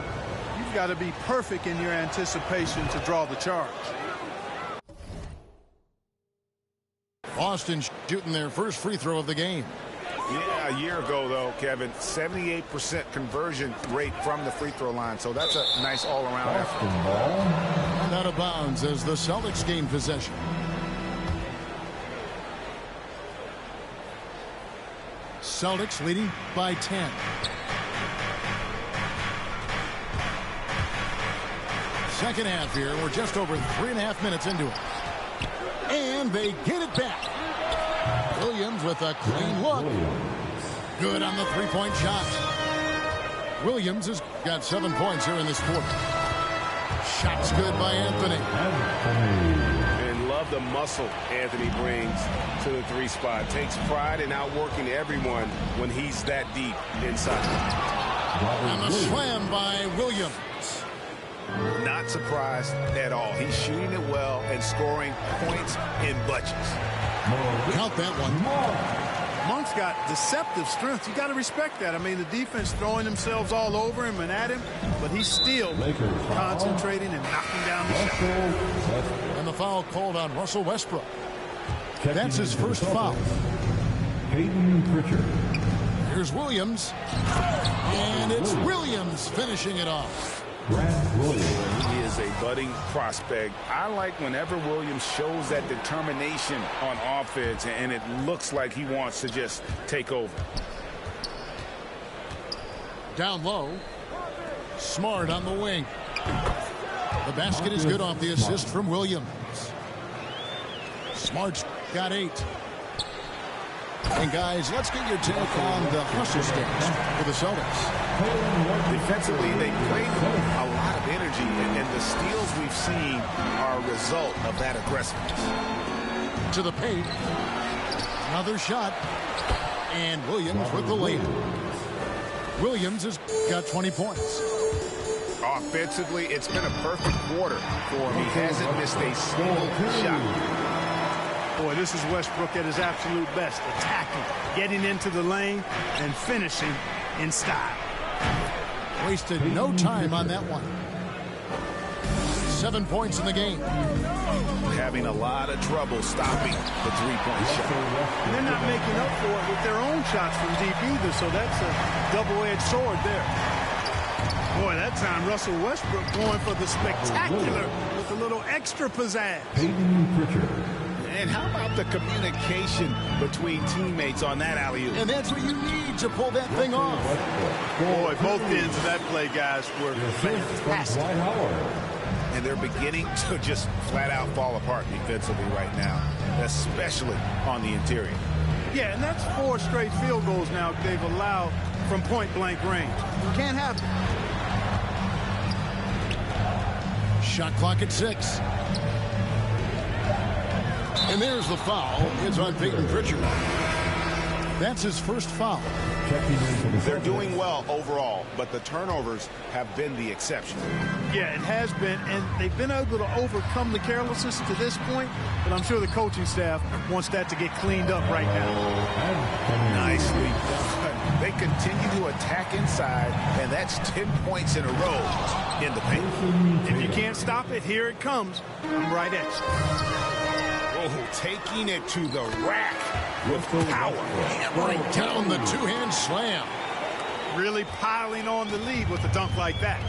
you've got to be perfect in your anticipation to draw the charge. Boston shooting their first free throw of the game. Yeah, a year ago, though, Kevin, 78% conversion rate from the free throw line, so that's a nice all-around effort. And out of bounds as the Celtics gain possession. Celtics leading by 10. Second half here. We're just over 3.5 minutes into it. And they get it back. Williams with a clean look. Good on the three-point shot. Williams has got 7 points here in this quarter. Shots good by Anthony. And love the muscle Anthony brings to the 3 spot. Takes pride in outworking everyone when he's that deep inside. And the slam by Williams. Not surprised at all. He's shooting it well and scoring points in bunches. Count that one. Monk's got deceptive strength. You got to respect that. I mean, the defense throwing themselves all over him and at him, but he's still concentrating and knocking down the shot. And the foul called on Russell Westbrook. That's his first foul. Peyton Pritchard. Here's Williams. And it's Williams finishing it off. He is a budding prospect. I like whenever Williams shows that determination on offense, and it looks like he wants to just take over. Down low. Smart on the wing. The basket is good off the assist from Williams. Smart's got 8. And guys, let's get your take on the hustle stats for the Celtics. Defensively, they played a lot of energy, and the steals we've seen are a result of that aggressiveness. To the paint. Another shot. And Williams with the layup. Williams has got 20 points. Offensively, it's been a perfect quarter for him. He hasn't missed a single shot. Boy, this is Westbrook at his absolute best. Attacking, getting into the lane, and finishing in style. Wasted no time on that one. 7 points in the game. Having a lot of trouble stopping the three-point shot. And they're not making up for it with their own shots from deep either, so that's a double-edged sword there. Boy, that time Russell Westbrook going for the spectacular with a little extra pizzazz. Peyton Pritchard. And how about the communication between teammates on that alley-oop? And that's what you need to pull that thing off. Boy, both ends of that play, guys, were fantastic. And they're beginning to just flat-out fall apart defensively right now, especially on the interior. Yeah, and that's 4 straight field goals now they've allowed from point-blank range. Can't happen. Shot clock at 6. And there's the foul. It's on Peyton Pritchard. That's his first foul. They're doing well overall, but the turnovers have been the exception. Yeah, it has been, and they've been able to overcome the carelessness to this point, but I'm sure the coaching staff wants that to get cleaned up right now. Nicely done. They continue to attack inside, and that's 10 points in a row in the paint. If you can't stop it, here it comes. I'm right at you. Oh, taking it to the rack with power. Hammering down the two-hand slam. Really piling on the lead with a dunk like that.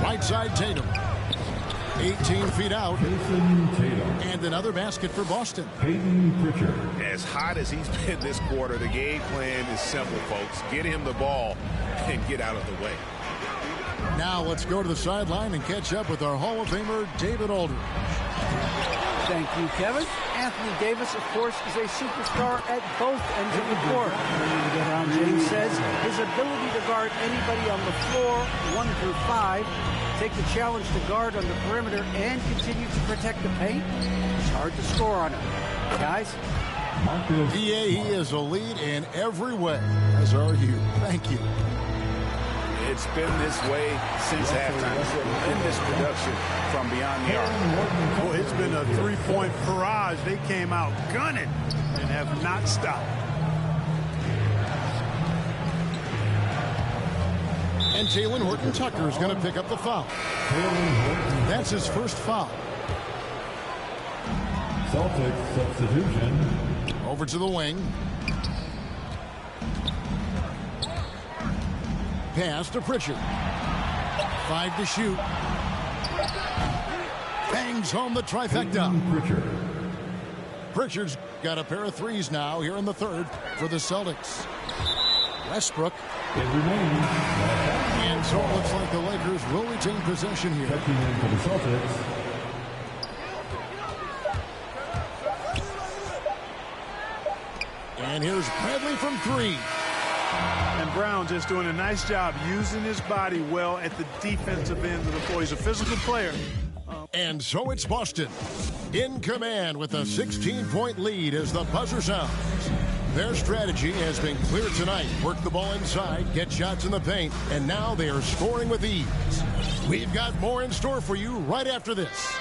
Right side Tatum. 18 feet out. And another basket for Boston. Peyton Pritchard. As hot as he's been this quarter, the game plan is simple, folks. Get him the ball and get out of the way. Now let's go to the sideline and catch up with our Hall of Famer, David Aldridge. Thank you, Kevin. Anthony Davis, of course, is a superstar at both ends of the court. LeBron James says his ability to guard anybody on the floor, 1 through 5, take the challenge to guard on the perimeter, and continue to protect the paint, it's hard to score on him. Guys? PA, he is a lead in every way, as are you. Thank you. It's been this way since halftime. Tremendous production from beyond the arc. Boy, it's been a three-point barrage. They came out gunning and have not stopped. And Jalen Horton-Tucker is going to pick up the foul. That's his first foul. Celtics substitution. Over to the wing. Pass to Pritchard. 5 to shoot. Bangs home the trifecta. Pritchard's got a pair of threes now here in the third for the Celtics. Westbrook. And so it looks like the Lakers will retain possession here. For the Celtics. And here's Bradley from 3. And Brown just doing a nice job using his body well at the defensive end of the floor. He's a physical player. And so it's Boston in command with a 16-point lead as the buzzer sounds. Their strategy has been clear tonight. Work the ball inside, get shots in the paint, and now they are scoring with ease. We've got more in store for you right after this.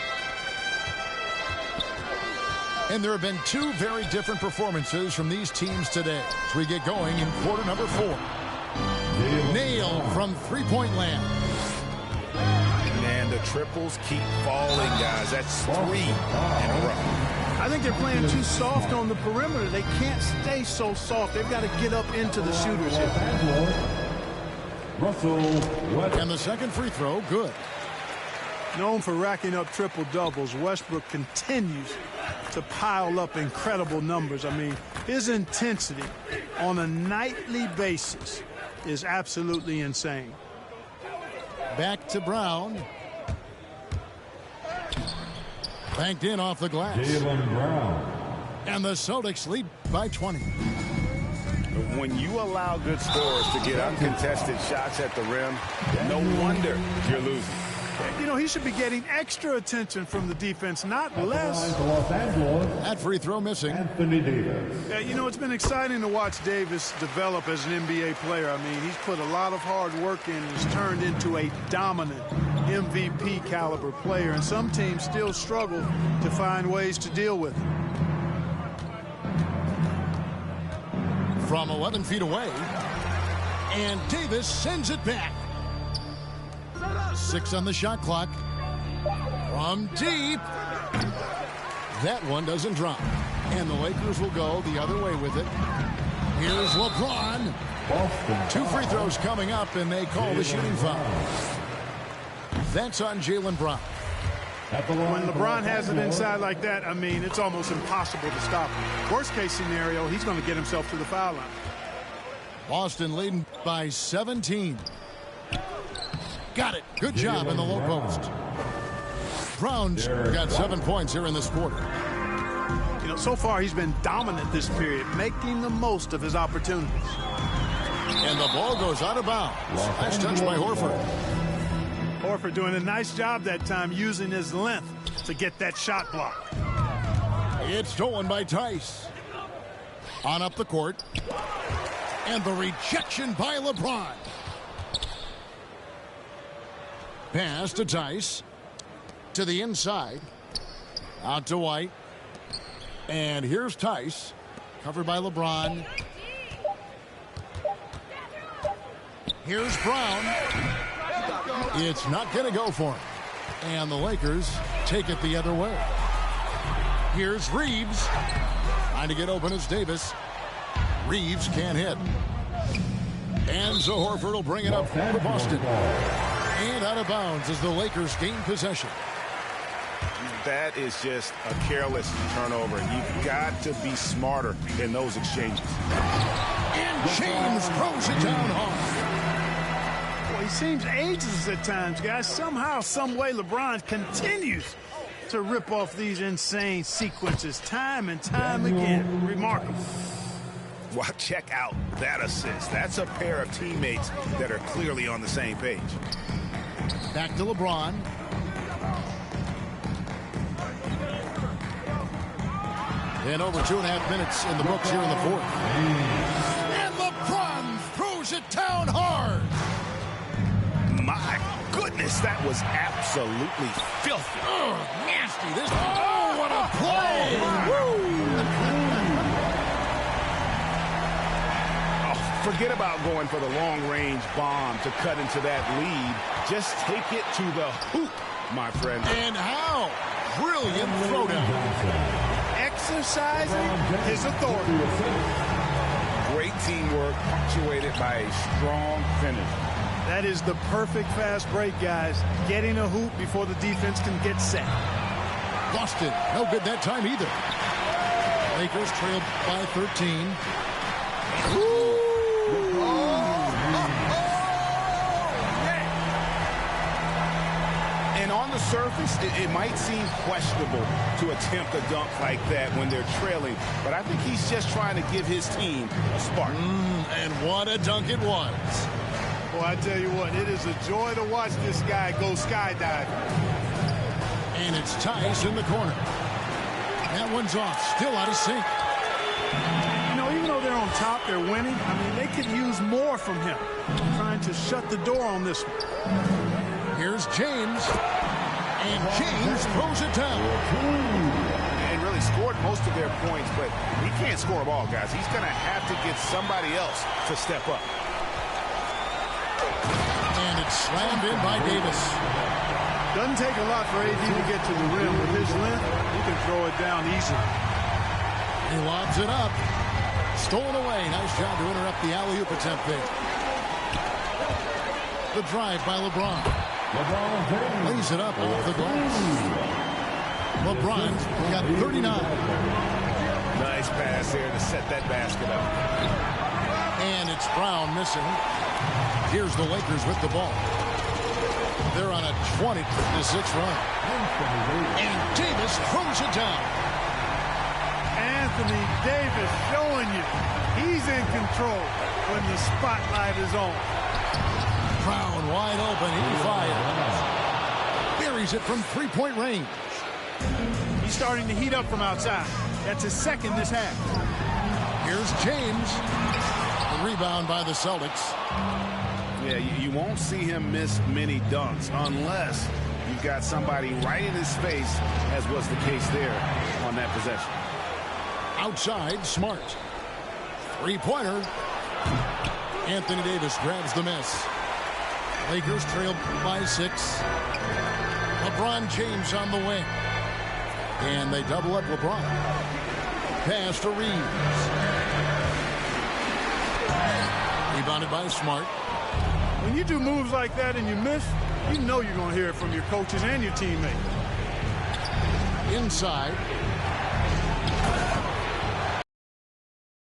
And there have been 2 very different performances from these teams today as we get going in quarter number 4. Nail from three-point land. And the triples keep falling, guys. That's 3 in a row. I think they're playing too soft on the perimeter. They can't stay so soft. They've got to get up into the shooters here. And the second free throw, good. Known for racking up triple-doubles, Westbrook continues to pile up incredible numbers. I mean, his intensity on a nightly basis is absolutely insane. Back to Brown. Banked in off the glass. Jalen Brown. And the Celtics lead by 20. When you allow good scorers to get uncontested shots at the rim, no wonder you're losing. You know, he should be getting extra attention from the defense, not less. That free throw missing. Anthony Davis. Yeah, you know, it's been exciting to watch Davis develop as an NBA player. I mean, he's put a lot of hard work in and has turned into a dominant MVP caliber player. And some teams still struggle to find ways to deal with him. From 11 feet away. And Davis sends it back. 6 on the shot clock. From deep. That one doesn't drop. And the Lakers will go the other way with it. Here's LeBron. 2 free throws coming up, and they call the shooting foul. That's on Jalen Brown. When LeBron has it inside like that, I mean, it's almost impossible to stop him. Worst case scenario, he's going to get himself to the foul line. Boston leading by 17. Got it. Good job in the low post. Brown's got 7 points here in this quarter. You know, so far he's been dominant this period, making the most of his opportunities. And the ball goes out of bounds. Nice touch by Horford. Horford doing a nice job that time using his length to get that shot block. It's stolen by Tice. On up the court. And the rejection by LeBron. Pass to Tice. To the inside. Out to White. And here's Tice. Covered by LeBron. Here's Brown. It's not going to go for him. And the Lakers take it the other way. Here's Reeves. Trying to get open as Davis. Reeves can't hit. And so Horford will bring it up for Boston. And out of bounds as the Lakers gain possession. That is just a careless turnover. You've got to be smarter in those exchanges. And James throws it down hard. Well, he seems ageless at times, guys. Somehow, some way, LeBron continues to rip off these insane sequences time and time again. Remarkable. Well, check out that assist. That's a pair of teammates that are clearly on the same page. Back to LeBron. And over 2.5 minutes in the books here in the fourth. And LeBron throws it down hard. My goodness, that was absolutely filthy. Oh, nasty. This. Oh, what a play. Oh, forget about going for the long-range bomb to cut into that lead. Just take it to the hoop, my friend. And how? Brilliant throwdown. Exercising his authority. Great teamwork punctuated by a strong finish. That is the perfect fast break, guys. Getting a hoop before the defense can get set. Lost it. No good that time either. Lakers trailed by 13. Ooh. And on the surface, it might seem questionable to attempt a dunk like that when they're trailing, but I think he's just trying to give his team a spark. And what a dunk it was. Well, I tell you what, it is a joy to watch this guy go skydiving. And it's Tice in the corner. That one's off, still out of sync. You know, even though they're on top, they're winning. I mean, they could use more from him. Trying to shut the door on this one. Here's James. And James throws it down. And really scored most of their points, but he can't score them all, guys. He's going to have to get somebody else to step up. And it's slammed in by Davis. Doesn't take a lot for AD to get to the rim. With his length, he can throw it down easily. He lobs it up. Stolen away. Nice job to interrupt the alley-oop attempt there. The drive by LeBron. Lays it up off the glass. LeBron's got 39. Nice pass there to set that basket up. And it's Brown missing. Here's the Lakers with the ball. They're on a 20-6 run. And Davis throws it down. Anthony Davis showing you he's in control when the spotlight is on. Brown wide open. He fires. Buries it from three-point range. He's starting to heat up from outside. That's his second this half. Here's James. The rebound by the Celtics. Yeah, you won't see him miss many dunks unless you've got somebody right in his face, as was the case there on that possession. Outside, Smart. Three-pointer. Anthony Davis grabs the miss. Lakers trail by 6. LeBron James on the wing. And they double up LeBron. Pass to Reeves. Rebounded by Smart. When you do moves like that and you miss, you know you're going to hear it from your coaches and your teammates. Inside.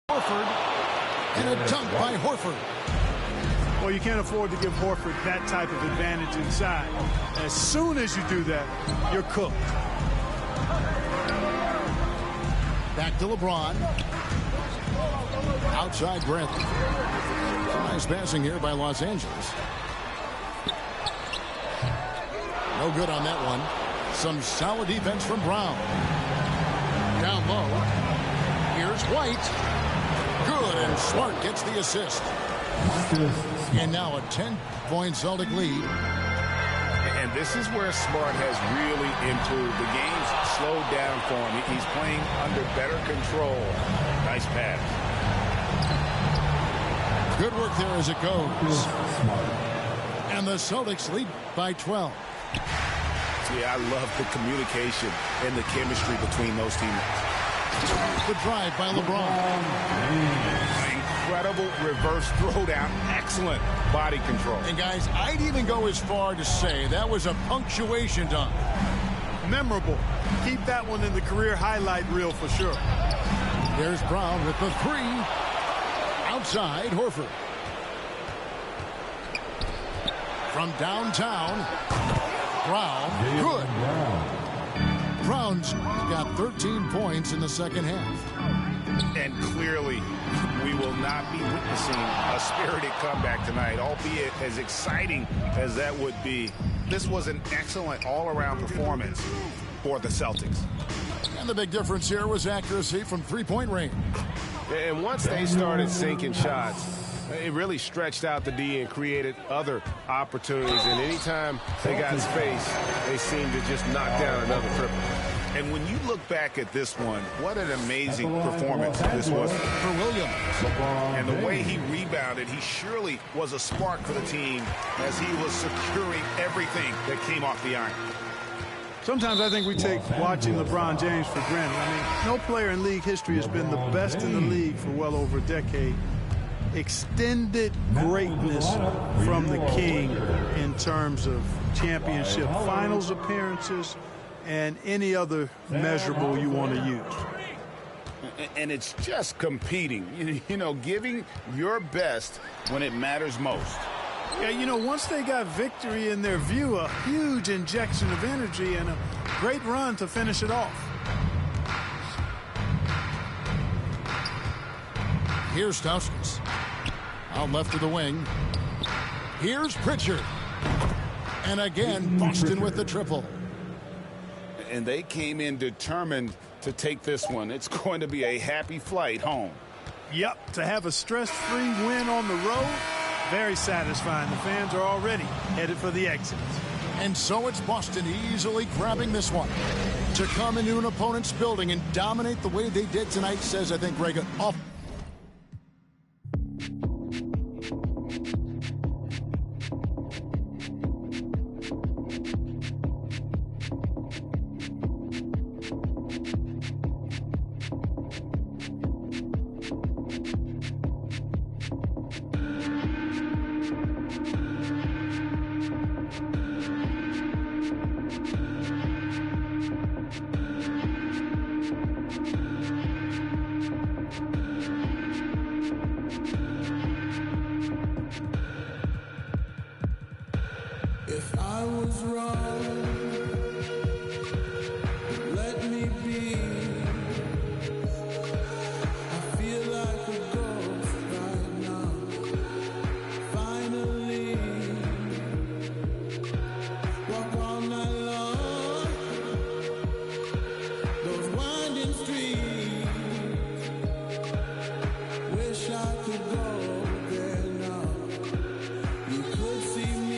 Horford. And a dunk by Horford. Well, you can't afford to give Horford that type of advantage inside. As soon as you do that, you're cooked. Back to LeBron. Outside Brent. Nice passing here by Los Angeles. No good on that one. Some solid defense from Brown. Down low. Here's White. Good, and Smart gets the assist. And now a 10-point Celtic lead. And this is where Smart has really improved. The game's slowed down for him. He's playing under better control. Nice pass. Good work there as it goes. And the Celtics lead by 12. Yeah, I love the communication and the chemistry between those teammates. The drive by LeBron. Incredible reverse throwdown. Excellent body control. And guys, I'd even go as far to say that was a punctuation dunk. Memorable. Keep that one in the career highlight reel for sure. There's Brown with the three. Outside, Horford. From downtown, Brown, good. Browns got 13 points in the second half. And clearly, we will not be witnessing a spirited comeback tonight, albeit as exciting as that would be. This was an excellent all-around performance for the Celtics. And the big difference here was accuracy from three-point range. And once they started sinking shots, it really stretched out the D and created other opportunities. And anytime they got space, they seemed to just knock down another triple. And when you look back at this one, what an amazing performance this was for Williams. And the way he rebounded, he surely was a spark for the team as he was securing everything that came off the iron. Sometimes I think we take watching LeBron James for granted. I mean, no player in league history has been the best in the league for well over a decade. Extended greatness from the King in terms of championship finals appearances and any other measurable you want to use. And it's just competing, you know, giving your best when it matters most. Yeah, you know, once they got victory in their view, a huge injection of energy and a great run to finish it off. Here's Stauskas. Out left of the wing. Here's Pritchard. And again, Boston with the triple. And they came in determined to take this one. It's going to be a happy flight home. Yep, to have a stress-free win on the road, very satisfying. The fans are already headed for the exit. And so it's Boston easily grabbing this one. To come into an opponent's building and dominate the way they did tonight says, I think, Greg, off. If I was wrong, let me be. I feel like a ghost right now. Finally, walk all night long. Those winding streets. Wish I could go there now. You could see me.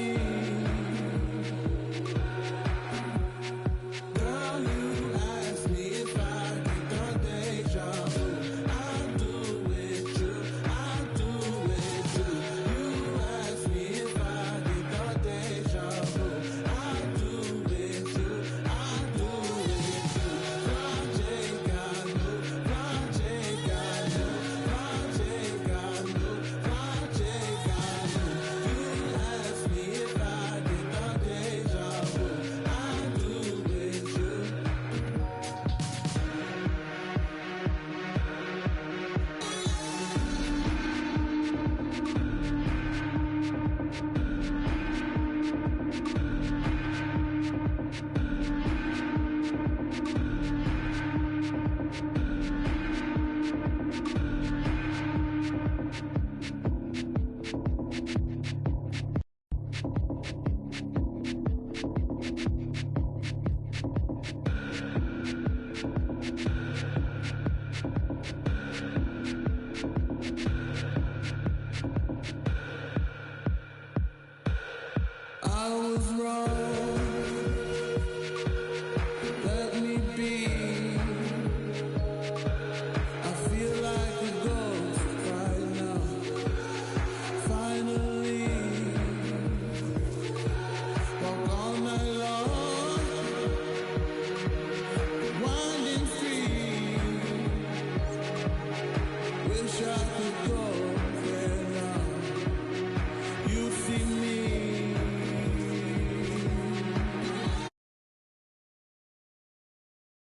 I was wrong.